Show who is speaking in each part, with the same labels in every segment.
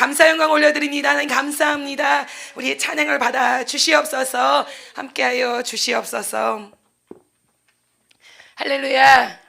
Speaker 1: 감사 영광 올려드립니다. 하나님 감사합니다. 우리의 찬양을 받아 주시옵소서. 함께하여 주시옵소서. 할렐루야.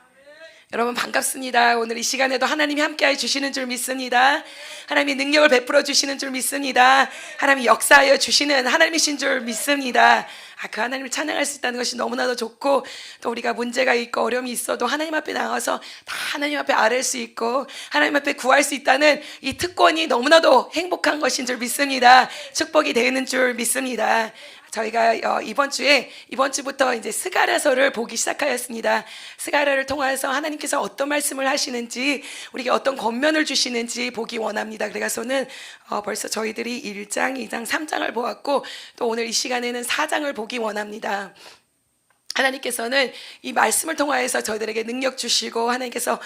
Speaker 1: 여러분 반갑습니다. 오늘 이 시간에도 하나님이 함께하여 주시는 줄 믿습니다. 하나님이 능력을 베풀어 주시는 줄 믿습니다. 하나님이 역사하여 주시는 하나님이신 줄 믿습니다. 그 하나님을 찬양할 수 있다는 것이 너무나도 좋고, 또 우리가 문제가 있고 어려움이 있어도 하나님 앞에 나와서 다 하나님 앞에 아뢰을 수 있고 하나님 앞에 구할 수 있다는 이 특권이 너무나도 행복한 것인 줄 믿습니다. 축복이 되는 줄 믿습니다. 저희가 이번 주부터 이제 스가랴서를 보기 시작하였습니다. 스가랴를 통해서 하나님께서 어떤 말씀을 하시는지, 우리에게 어떤 권면을 주시는지 보기 원합니다. 그래서는 벌써 저희들이 1장, 2장, 3장을 보았고, 또 오늘 이 시간에는 4장을 보기 원합니다. 하나님께서는 이 말씀을 통하여서 저희들에게 능력 주시고, 하나님께서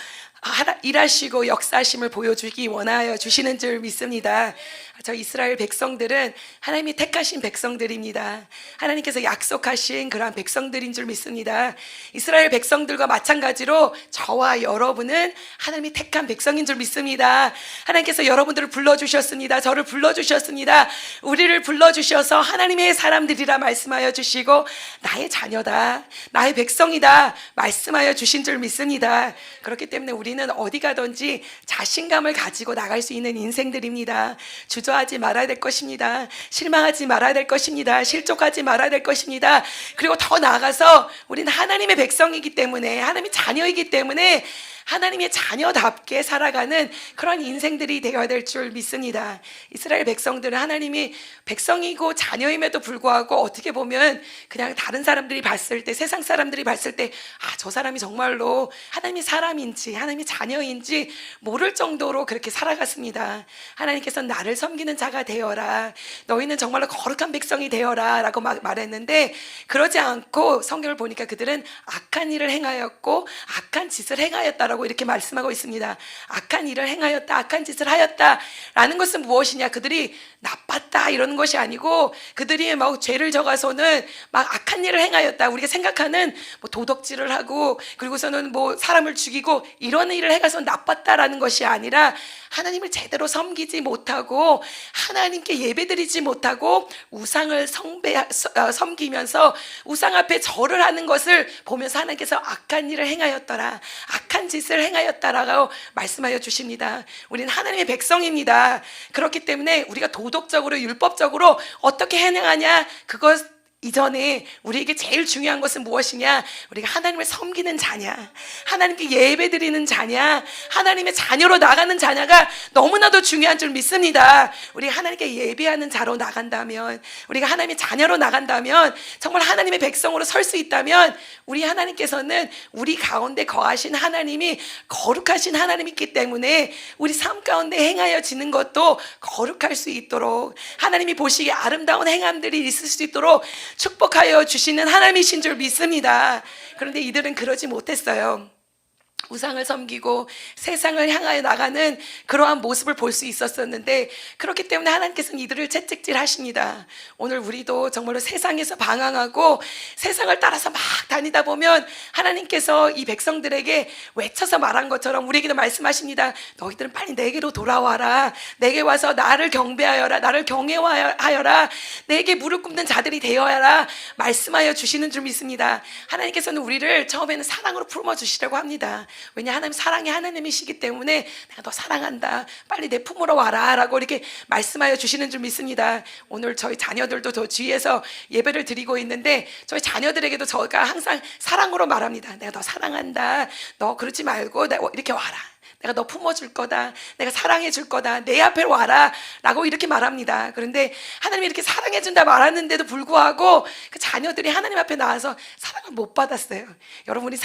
Speaker 1: 일하시고 역사하심을 보여주기 원하여 주시는 줄 믿습니다. 저 이스라엘 백성들은 하나님이 택하신 백성들입니다. 하나님께서 약속하신 그러한 백성들인 줄 믿습니다. 이스라엘 백성들과 마찬가지로 저와 여러분은 하나님이 택한 백성인 줄 믿습니다. 하나님께서 여러분들을 불러주셨습니다. 저를 불러주셨습니다. 우리를 불러주셔서 하나님의 사람들이라 말씀하여 주시고, 나의 자녀다, 나의 백성이다 말씀하여 주신 줄 믿습니다. 그렇기 때문에 우리는 어디 가든지 자신감을 가지고 나갈 수 있는 인생들입니다. 주저하지 말아야 될 것입니다. 실망하지 말아야 될 것입니다. 실족하지 말아야 될 것입니다. 그리고 더 나아가서 우리는 하나님의 백성이기 때문에, 하나님의 자녀이기 때문에 하나님의 자녀답게 살아가는 그런 인생들이 되어야 될 줄 믿습니다. 이스라엘 백성들은 하나님이 백성이고 자녀임에도 불구하고 어떻게 보면 그냥 다른 사람들이 봤을 때, 세상 사람들이 봤을 때, 저 사람이 정말로 하나님의 사람인지 하나님의 자녀인지 모를 정도로 그렇게 살아갔습니다. 하나님께서 나를 섬기는 자가 되어라, 너희는 정말로 거룩한 백성이 되어라 라고 말했는데, 그러지 않고 성경을 보니까 그들은 악한 일을 행하였고 악한 짓을 행하였다라고 이렇게 말씀하고 있습니다. 악한 일을 행하였다, 악한 짓을 하였다라는 것은 무엇이냐? 그들이 나빴다 이러는 것이 아니고, 그들이 막 죄를 져가서는 막 악한 일을 행하였다, 우리가 생각하는 뭐 도덕질을 하고 그리고서는 뭐 사람을 죽이고 이런 일을 해가서 나빴다라는 것이 아니라, 하나님을 제대로 섬기지 못하고 하나님께 예배드리지 못하고 우상을 섬기면서 우상 앞에 절을 하는 것을 보면서 하나님께서 악한 일을 행하였더라, 악한 짓을 행하였다라고 말씀하여 주십니다. 우리는 하나님의 백성입니다. 그렇기 때문에 우리가 도덕적으로 율법적으로 어떻게 행하냐, 그것 이전에 우리에게 제일 중요한 것은 무엇이냐? 우리가 하나님을 섬기는 자냐, 하나님께 예배드리는 자냐, 하나님의 자녀로 나가는 자냐가 너무나도 중요한 줄 믿습니다. 우리가 하나님께 예배하는 자로 나간다면, 우리가 하나님의 자녀로 나간다면, 정말 하나님의 백성으로 설 수 있다면, 우리 하나님께서는 우리 가운데 거하신 하나님이 거룩하신 하나님이기 때문에 우리 삶 가운데 행하여지는 것도 거룩할 수 있도록, 하나님이 보시기에 아름다운 행함들이 있을 수 있도록 축복하여 주시는 하나님이신 줄 믿습니다. 그런데 이들은 그러지 못했어요. 우상을 섬기고 세상을 향하여 나가는 그러한 모습을 볼 수 있었었는데, 그렇기 때문에 하나님께서는 이들을 채찍질 하십니다. 오늘 우리도 정말로 세상에서 방황하고 세상을 따라서 막 다니다 보면 하나님께서 이 백성들에게 외쳐서 말한 것처럼 우리에게도 말씀하십니다. 너희들은 빨리 내게로 돌아와라, 내게 와서 나를 경배하여라, 나를 경외하여라, 내게 무릎 꿇는 자들이 되어야라 말씀하여 주시는 줄 믿습니다. 하나님께서는 우리를 처음에는 사랑으로 품어주시려고 합니다. 왜냐, 하나님 사랑의 하나님이시기 때문에 내가 너 사랑한다, 빨리 내 품으로 와라 라고 이렇게 말씀하여 주시는 줄 믿습니다. 오늘 저희 자녀들도 저 주위에서 예배를 드리고 있는데, 저희 자녀들에게도 저희가 항상 사랑으로 말합니다. 내가 너 사랑한다, 너 그러지 말고 이렇게 와라, 내가 너 품어줄 거다, 내가 사랑해 줄 거다, 내 앞에 와라 라고 이렇게 말합니다. 그런데 하나님이 이렇게 사랑해 준다 말하는데도 불구하고 그 자녀들이 하나님 앞에 나와서 사랑을 못 받았어요. 여러분이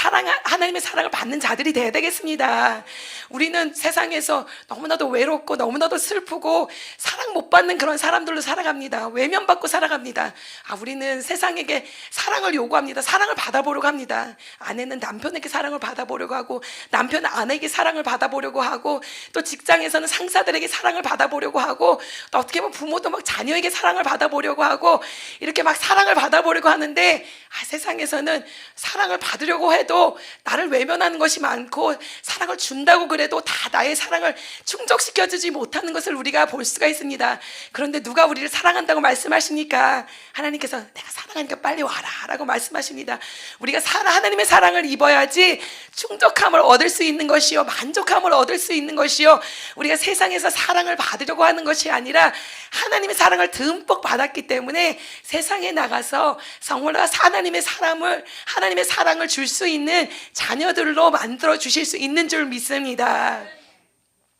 Speaker 1: 하나님의 사랑을 받는 자들이 돼야 되겠습니다. 우리는 세상에서 너무나도 외롭고 너무나도 슬프고 사랑 못 받는 그런 사람들로 살아갑니다. 외면받고 살아갑니다. 우리는 세상에게 사랑을 요구합니다. 사랑을 받아보려고 합니다. 아내는 남편에게 사랑을 받아보려고 하고, 남편은 아내에게 사랑을 받아보려고 받아보려고 하고, 또 직장에서는 상사들에게 사랑을 받아보려고 하고, 또 어떻게 보면 부모도 막 자녀에게 사랑을 받아보려고 하고, 이렇게 막 사랑을 받아보려고 하는데, 세상에서는 사랑을 받으려고 해도 나를 외면하는 것이 많고, 사랑을 준다고 그래도 다 나의 사랑을 충족시켜주지 못하는 것을 우리가 볼 수가 있습니다. 그런데 누가 우리를 사랑한다고 말씀하십니까? 하나님께서 내가 사랑하니까 빨리 와라 라고 말씀하십니다. 우리가 하나님의 사랑을 입어야지 충족함을 얻을 수 있는 것이요, 만족함을 얻을 수 있는 것이요, 우리가 세상에서 사랑을 받으려고 하는 것이 아니라 하나님의 사랑을 듬뿍 받았기 때문에 세상에 나가서 정말 하나님의 사랑을 줄 수 있는 자녀들로 만들어 주실 수 있는 줄 믿습니다.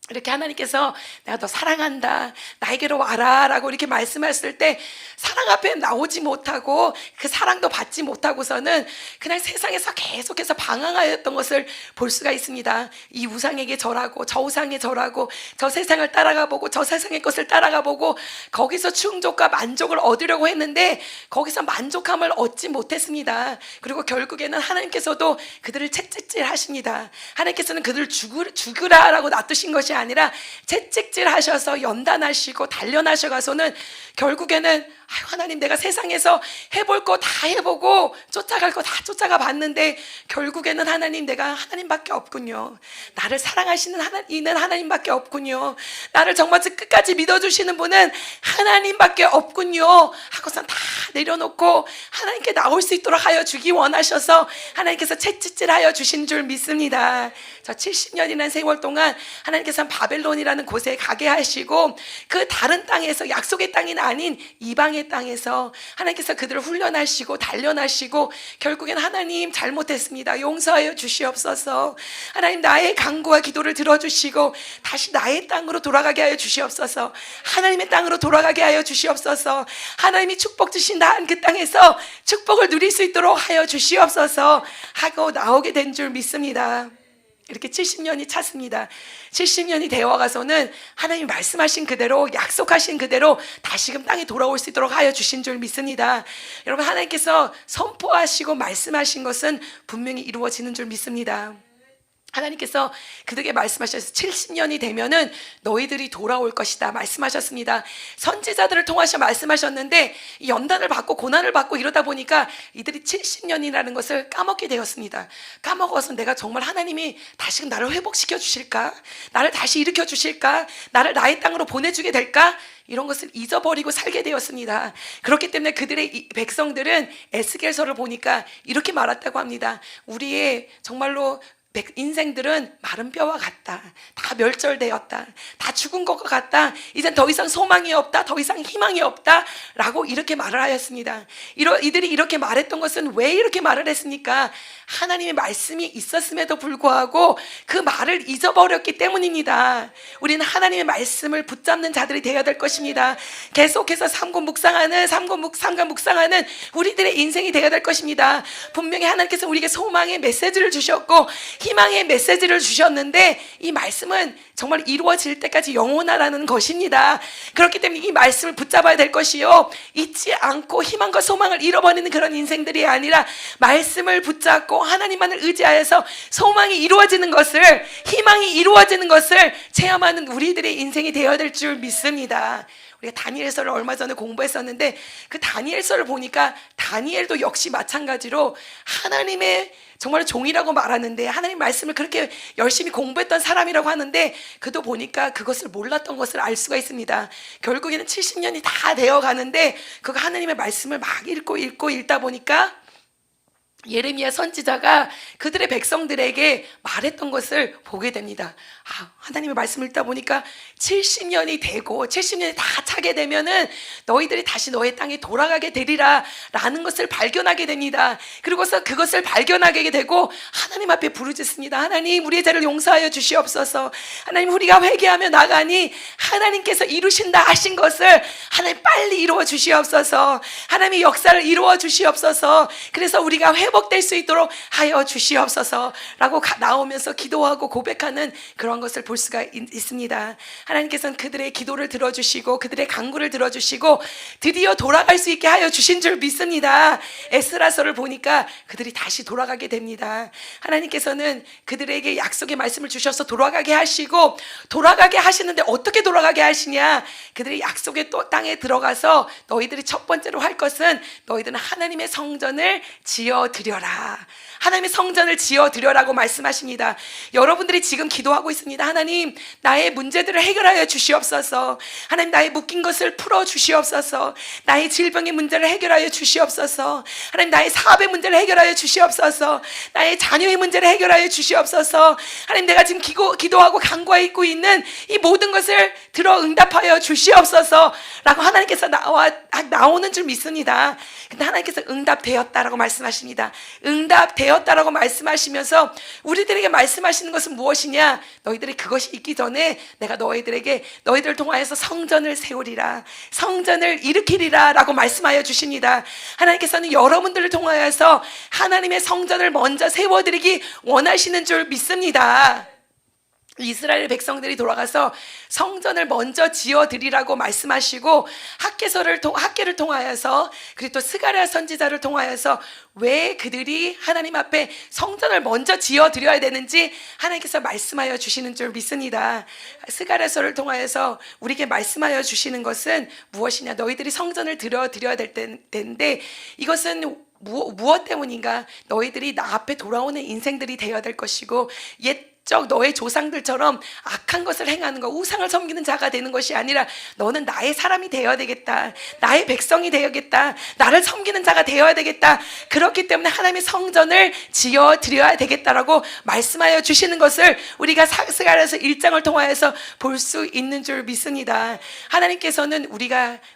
Speaker 1: 이렇게 하나님께서 내가 너 사랑한다, 나에게로 와라 라고 이렇게 말씀하실 때 사랑 앞에 나오지 못하고 그 사랑도 받지 못하고서는 그냥 세상에서 계속해서 방황하였던 것을 볼 수가 있습니다. 이 우상에게 절하고 저 우상에 절하고 저 세상을 따라가 보고 저 세상의 것을 따라가 보고 거기서 충족과 만족을 얻으려고 했는데 거기서 만족함을 얻지 못했습니다. 그리고 결국에는 하나님께서도 그들을 채찍질 하십니다. 하나님께서는 그들을 죽으라라고 놔두신 것이 아니라 채찍질 하셔서 연단하시고 단련하셔가서는 결국에는 하나님, 내가 세상에서 해볼 거 다 해보고 쫓아갈 거 다 쫓아가 봤는데 결국에는 하나님, 내가 하나님밖에 없군요. 나를 사랑하시는 이는 하나님밖에 없군요. 나를 정말 끝까지 믿어주시는 분은 하나님밖에 없군요 하고선 다 내려놓고 하나님께 나올 수 있도록 하여 주기 원하셔서 하나님께서 채찍질하여 주신 줄 믿습니다. 저 70년이라는 세월 동안 하나님께서는 바벨론이라는 곳에 가게 하시고 그 다른 땅에서, 약속의 땅이 아닌 이방의 땅에서 하나님께서 그들을 훈련하시고 단련하시고 결국엔 하나님, 잘못했습니다, 용서하여 주시옵소서. 하나님, 나의 간구와 기도를 들어주시고 다시 나의 땅으로 돌아가게 하여 주시옵소서. 하나님의 땅으로 돌아가게 하여 주시옵소서. 하나님이 축복 주신 그 땅에서 축복을 누릴 수 있도록 하여 주시옵소서 하고 나오게 된 줄 믿습니다. 이렇게 70년이 찼습니다. 70년이 되어가서는 하나님이 말씀하신 그대로, 약속하신 그대로 다시금 땅에 돌아올 수 있도록 하여 주신 줄 믿습니다. 여러분, 하나님께서 선포하시고 말씀하신 것은 분명히 이루어지는 줄 믿습니다. 하나님께서 그들에게 말씀하셔서 70년이 되면은 너희들이 돌아올 것이다 말씀하셨습니다. 선지자들을 통하셔 말씀하셨는데 연단을 받고 고난을 받고 이러다 보니까 이들이 70년이라는 것을 까먹게 되었습니다. 까먹어서 내가 정말 하나님이 다시금 나를 회복시켜 주실까? 나를 다시 일으켜 주실까? 나를 나의 땅으로 보내주게 될까? 이런 것을 잊어버리고 살게 되었습니다. 그렇기 때문에 그들의 백성들은 에스겔서를 보니까 이렇게 말했다고 합니다. 우리의 정말로 인생들은 마른 뼈와 같다. 다 멸절되었다. 다 죽은 것과 같다. 이젠 더 이상 소망이 없다. 더 이상 희망이 없다. 라고 이렇게 말을 하였습니다. 이들이 이렇게 말했던 것은 왜 이렇게 말을 했습니까? 하나님의 말씀이 있었음에도 불구하고 그 말을 잊어버렸기 때문입니다. 우리는 하나님의 말씀을 붙잡는 자들이 되어야 될 것입니다. 계속해서 삼권 묵상하는 우리들의 인생이 되어야 될 것입니다. 분명히 하나님께서 우리에게 소망의 메시지를 주셨고 희망의 메시지를 주셨는데 이 말씀은 정말 이루어질 때까지 영원하라는 것입니다. 그렇기 때문에 이 말씀을 붙잡아야 될 것이요, 잊지 않고 희망과 소망을 잃어버리는 그런 인생들이 아니라 말씀을 붙잡고 하나님만을 의지하여서 소망이 이루어지는 것을, 희망이 이루어지는 것을 체험하는 우리들의 인생이 되어야 될 줄 믿습니다. 우리가 다니엘서를 얼마 전에 공부했었는데 그 다니엘서를 보니까 다니엘도 역시 마찬가지로 하나님의 정말 종이라고 말하는데 하나님 말씀을 그렇게 열심히 공부했던 사람이라고 하는데 그도 보니까 그것을 몰랐던 것을 알 수가 있습니다. 결국에는 70년이 다 되어 가는데 그 하나님의 말씀을 막 읽다 보니까 예레미야 선지자가 그들의 백성들에게 말했던 것을 보게 됩니다. 하나님의 말씀을 읽다 보니까 70년이 되고 70년이 다 차게 되면은 너희들이 다시 너의 땅에 돌아가게 되리라 라는 것을 발견하게 됩니다. 그리고서 그것을 발견하게 되고 하나님 앞에 부르짖습니다. 하나님, 우리의 죄를 용서하여 주시옵소서. 하나님, 우리가 회개하며 나가니 하나님께서 이루신다 하신 것을 하나님 빨리 이루어 주시옵소서. 하나님의 역사를 이루어 주시옵소서. 그래서 우리가 회복될 수 있도록 하여 주시옵소서라고 나오면서 기도하고 고백하는 그런 것을 볼 수가 있습니다. 하나님께서는 그들의 기도를 들어주시고 그들의 간구를 들어주시고 드디어 돌아갈 수 있게 하여 주신 줄 믿습니다. 에스라서를 보니까 그들이 다시 돌아가게 됩니다. 하나님께서는 그들에게 약속의 말씀을 주셔서 돌아가게 하시고, 돌아가게 하시는데 어떻게 돌아가게 하시냐? 그들이 약속의 땅에 들어가서 너희들이 첫 번째로 할 것은 너희들은 하나님의 성전을 지어드려라. 하나님의 성전을 지어드려라고 말씀하십니다. 여러분들이 지금 기도하고 있습니다. 하나님, 나의 문제들을 해결하여 주시옵소서. 하나님, 나의 묶인 것을 풀어 주시옵소서. 나의 질병의 문제를 해결하여 주시옵소서. 하나님, 나의 사업의 문제를 해결하여 주시옵소서. 나의 자녀의 문제를 해결하여 주시옵소서. 하나님, 내가 지금 기도하고 간구하고 있는 이 모든 것을 들어 응답하여 주시옵소서 라고 하나님께서 나오는 줄 믿습니다. 근데 하나님께서 응답되었다라고 말씀하십니다. 응답되었다라고 말씀하시면서 우리들에게 말씀하시는 것은 무엇이냐? 너희들이 그것이 있기 전에 내가 너희들을 통하여서 성전을 세우리라, 성전을 일으키리라 라고 말씀하여 주십니다. 하나님께서는 여러분들을 통하여서 하나님의 성전을 먼저 세워드리기 원하시는 줄 믿습니다. 이스라엘 백성들이 돌아가서 성전을 먼저 지어드리라고 말씀하시고, 학개를 통하여서, 그리고 또 스가랴 선지자를 통하여서 왜 그들이 하나님 앞에 성전을 먼저 지어드려야 되는지 하나님께서 말씀하여 주시는 줄 믿습니다. 스가랴서를 통하여서 우리에게 말씀하여 주시는 것은 무엇이냐? 너희들이 성전을 드려야 될 텐데, 이것은 무엇 때문인가? 너희들이 나 앞에 돌아오는 인생들이 되어야 될 것이고, 너의 조상들처럼 악한 것을 행하는 것, 우상을 섬기는 자가 되는 것이 아니라 너는 나의 사람이 되어야 되겠다, 나의 백성이 되어야겠다, 나를 섬기는 자가 되어야 되겠다. 그렇기 때문에 하나님의 성전을 지어드려야 되겠다라고 말씀하여 주시는 것을 우리가 스가랴서 1장을 통하여서 볼 수 있는 줄 믿습니다. 하나님께서는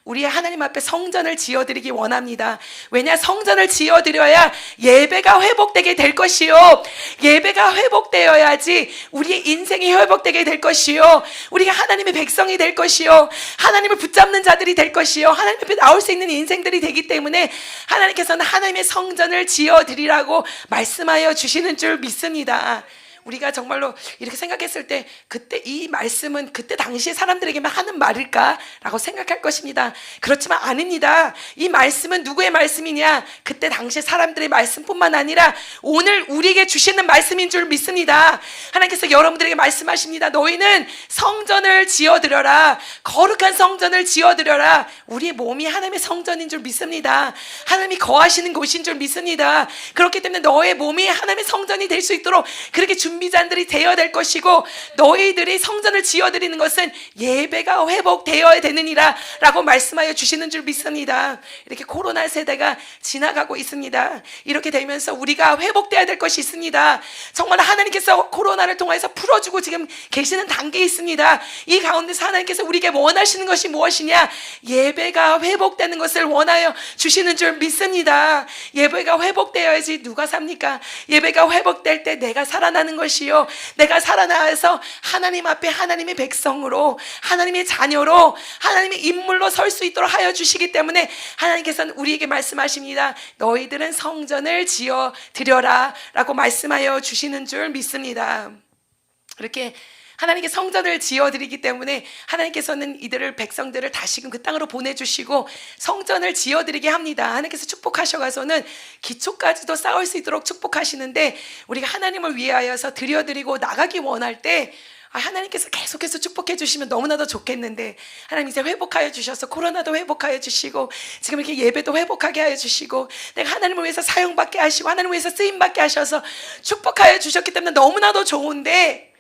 Speaker 1: 우리 하나님 앞에 성전을 지어드리기 원합니다. 왜냐? 성전을 지어드려야 예배가 회복되게 될 것이요, 예배가 회복되어야지 우리의 인생이 회복되게 될 것이요, 우리가 하나님의 백성이 될 것이요, 하나님을 붙잡는 자들이 될 것이요, 하나님 앞에 나올 수 있는 인생들이 되기 때문에 하나님께서는 하나님의 성전을 지어드리라고 말씀하여 주시는 줄 믿습니다. 우리가 정말로 이렇게 생각했을 때 그때 이 말씀은 그때 당시에 사람들에게만 하는 말일까라고 생각할 것입니다. 그렇지만 아닙니다. 이 말씀은 누구의 말씀이냐? 그때 당시에 사람들의 말씀뿐만 아니라 오늘 우리에게 주시는 말씀인 줄 믿습니다. 하나님께서 여러분들에게 말씀하십니다. 너희는 성전을 지어드려라, 거룩한 성전을 지어드려라. 우리의 몸이 하나님의 성전인 줄 믿습니다. 하나님이 거하시는 곳인 줄 믿습니다. 그렇기 때문에 너의 몸이 하나님의 성전이 될 수 있도록 그렇게 준비자들이 되어야 될 것이고, 너희들이 성전을 지어드리는 것은 예배가 회복되어야 되느니라 라고 말씀하여 주시는 줄 믿습니다. 이렇게 코로나 세대가 지나가고 있습니다. 이렇게 되면서 우리가 회복되어야 될 것이 있습니다. 정말 하나님께서 코로나를 통해서 풀어주고 지금 계시는 단계에 있습니다. 이 가운데서 하나님께서 우리에게 원하시는 것이 무엇이냐? 예배가 회복되는 것을 원하여 주시는 줄 믿습니다. 예배가 회복되어야지 누가 삽니까? 예배가 회복될 때 내가 살아나는 것이요, 내가 살아나서 하나님 앞에 하나님의 백성으로, 하나님의 자녀로, 하나님의 인물로 설 수 있도록 하여 주시기 때문에 하나님께서는 우리에게 말씀하십니다. 너희들은 성전을 지어 드려라 라고 말씀하여 주시는 줄 믿습니다. 이렇게 하나님께 성전을 지어드리기 때문에 하나님께서는 이들을, 백성들을 다시금 그 땅으로 보내주시고 성전을 지어드리게 합니다. 하나님께서 축복하셔가서는 기초까지도 쌓을 수 있도록 축복하시는데, 우리가 하나님을 위하여서 드려드리고 나가기 원할 때 하나님께서 계속해서 축복해 주시면 너무나도 좋겠는데, 하나님 이제 회복하여 주셔서 코로나도 회복하여 주시고 지금 이렇게 예배도 회복하게 하여 주시고 내가 하나님을 위해서 사용받게 하시고 하나님을 위해서 쓰임받게 하셔서 축복하여 주셨기 때문에 너무나도 좋은데,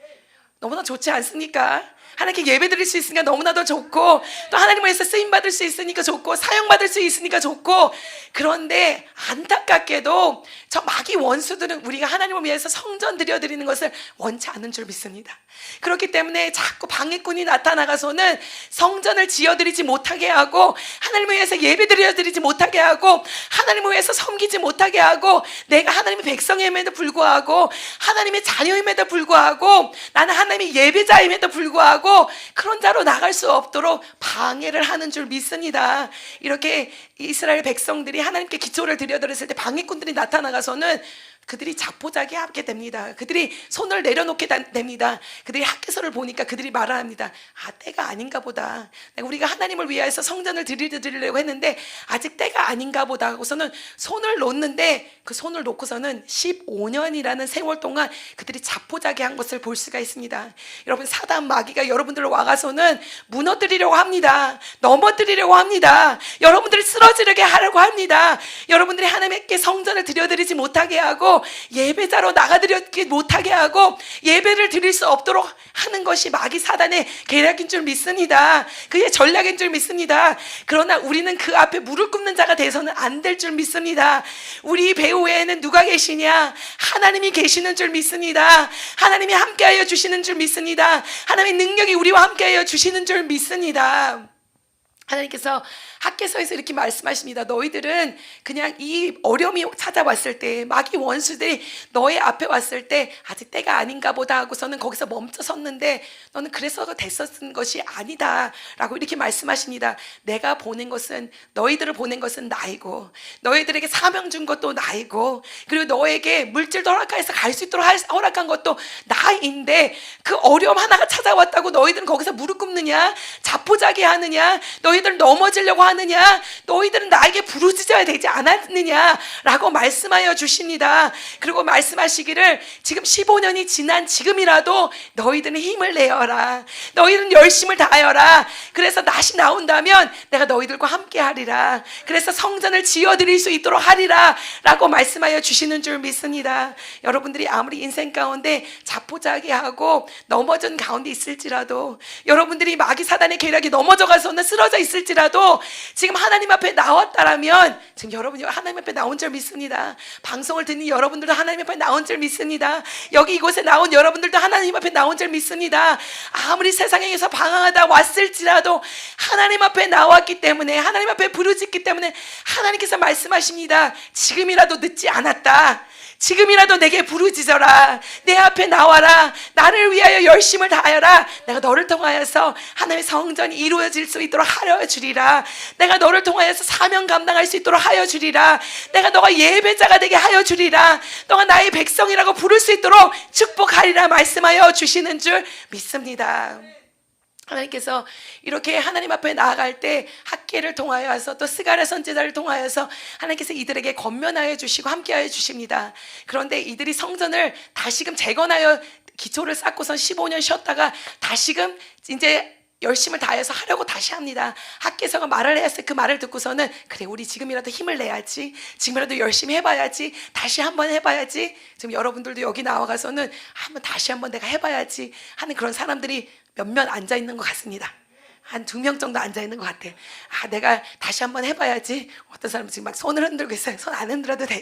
Speaker 1: 너무나 좋지 않습니까? 하나님께 예배 드릴 수 있으니까 너무나도 좋고, 또 하나님을 위해서 쓰임받을 수 있으니까 좋고, 사용받을 수 있으니까 좋고, 그런데 안타깝게도 저 마귀 원수들은 우리가 하나님을 위해서 성전 드려드리는 것을 원치 않는 줄 믿습니다. 그렇기 때문에 자꾸 방해꾼이 나타나가서는 성전을 지어드리지 못하게 하고, 하나님을 위해서 예배 드려드리지 못하게 하고, 하나님을 위해서 섬기지 못하게 하고, 내가 하나님의 백성임에도 불구하고, 하나님의 자녀임에도 불구하고, 나는 하나님의 예배자임에도 불구하고 하고 그런 자로 나갈 수 없도록 방해를 하는 줄 믿습니다. 이렇게 이스라엘 백성들이 하나님께 기초를 드려드렸을 때 방해꾼들이 나타나가서는 그들이 자포자기 하게 됩니다. 그들이 손을 내려놓게 됩니다. 그들이 학개서를 보니까 그들이 말을 합니다. 때가 아닌가 보다. 우리가 하나님을 위하여서 성전을 드리려고 했는데 아직 때가 아닌가 보다 하고서는 손을 놓는데, 그 손을 놓고서는 15년이라는 세월 동안 그들이 자포자기 한 것을 볼 수가 있습니다. 여러분, 사단 마귀가 여러분들을 와가서는 무너뜨리려고 합니다. 넘어뜨리려고 합니다. 여러분들을 쓰러지게 하려고 합니다. 여러분들이 하나님께 성전을 드려드리지 못하게 하고 예배자로 나가드리지 못하게 하고 예배를 드릴 수 없도록 하는 것이 마귀 사단의 계략인 줄 믿습니다. 그의 전략인 줄 믿습니다. 그러나 우리는 그 앞에 무릎 꿇는 자가 돼서는 안 될 줄 믿습니다. 우리 배후에는 누가 계시냐? 하나님이 계시는 줄 믿습니다. 하나님이 함께하여 주시는 줄 믿습니다. 하나님의 능력이 우리와 함께하여 주시는 줄 믿습니다. 하나님께서 학개서에서 이렇게 말씀하십니다. 너희들은 그냥 이 어려움이 찾아왔을 때, 마귀 원수들이 너의 앞에 왔을 때 아직 때가 아닌가 보다 하고서는 거기서 멈춰 섰는데 너는 그래서 됐었던 것이 아니다 라고 이렇게 말씀하십니다. 내가 보낸 것은, 너희들을 보낸 것은 나이고, 너희들에게 사명 준 것도 나이고, 그리고 너에게 물질도 허락해서 갈 수 있도록 허락한 것도 나인데, 그 어려움 하나가 찾아왔다고 너희들은 거기서 무릎 꿇느냐? 자포자기 하느냐? 너희들 넘어지려고 하느냐? 너희들은 나에게 부르짖어야 되지 않았느냐? 라고 말씀하여 주십니다. 그리고 말씀하시기를 지금 15년이 지난 지금이라도 너희들은 힘을 내어라. 너희들은 열심을 다하여라. 그래서 낫이 나온다면 내가 너희들과 함께 하리라. 그래서 성전을 지어드릴 수 있도록 하리라 라고 말씀하여 주시는 줄 믿습니다. 여러분들이 아무리 인생 가운데 자포자기하고 넘어진 가운데 있을지라도, 여러분들이 마귀 사단의 계략이 넘어져 가서는 쓰러져 있을지라도 지금 하나님 앞에 나왔다라면, 지금 여러분이 하나님 앞에 나온 줄 믿습니다. 방송을 듣는 여러분들도 하나님 앞에 나온 줄 믿습니다. 여기 이곳에 나온 여러분들도 하나님 앞에 나온 줄 믿습니다. 아무리 세상에서 방황하다 왔을지라도 하나님 앞에 나왔기 때문에, 하나님 앞에 부르짖기 때문에 하나님께서 말씀하십니다. 지금이라도 늦지 않았다. 지금이라도 내게 부르짖어라. 내 앞에 나와라. 나를 위하여 열심을 다하여라. 내가 너를 통하여서 하나님의 성전이 이루어질 수 있도록 하여 주리라. 내가 너를 통하여서 사명 감당할 수 있도록 하여 주리라. 내가 너가 예배자가 되게 하여 주리라. 너가 나의 백성이라고 부를 수 있도록 축복하리라 말씀하여 주시는 줄 믿습니다. 하나님께서 이렇게 하나님 앞에 나아갈 때 학개를 통하여서 또 스가랴 선지자를 통하여서 하나님께서 이들에게 권면하여 주시고 함께하여 주십니다. 그런데 이들이 성전을 다시금 재건하여 기초를 쌓고선 15년 쉬었다가 다시금 이제 열심을 다해서 하려고 다시 합니다. 학개서가 말을 했을 그 말을 듣고서는 그래, 우리 지금이라도 힘을 내야지, 지금이라도 열심히 해봐야지, 다시 한번 해봐야지. 지금 여러분들도 여기 나와가서는 다시 한번 내가 해봐야지 하는 그런 사람들이 몇몇 앉아 있는 것 같습니다. 한 2명 정도 앉아 있는 것 같아요. 내가 다시 한번 해봐야지. 어떤 사람은 지금 막 손을 흔들고 있어요. 손 안 흔들어도 돼요.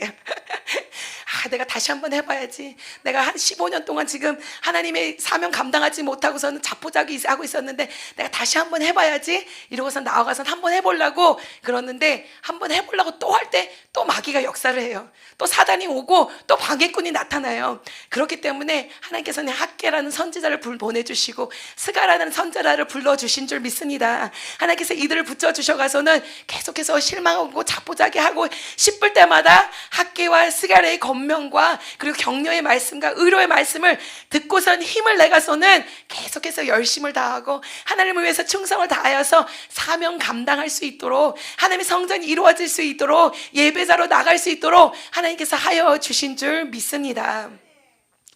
Speaker 1: 내가 다시 한번 해봐야지. 내가 한 15년 동안 지금 하나님의 사명 감당하지 못하고서는 자포자기 하고 있었는데 내가 다시 한번 해봐야지. 이러고서 나와가서 한번 해보려고 그러는데, 한번 해보려고 또 할 때 또 마귀가 역사를 해요. 또 사단이 오고 또 방해꾼이 나타나요. 그렇기 때문에 하나님께서는 학개라는 선지자를 보내주시고 스가랴라는 선지자를 불러주신 줄 믿습니다. 하나님께서 이들을 붙여주셔가서는 계속해서 실망하고 자포자기하고 싶을 때마다 학개와 스가랴의 권면과 그리고 격려의 말씀과 의로의 말씀을 듣고선 힘을 내가서는 계속해서 열심을 다하고 하나님을 위해서 충성을 다하여서 사명 감당할 수 있도록, 하나님의 성전이 이루어질 수 있도록, 예배자로 나갈 수 있도록 하나님께서 하여 주신 줄 믿습니다.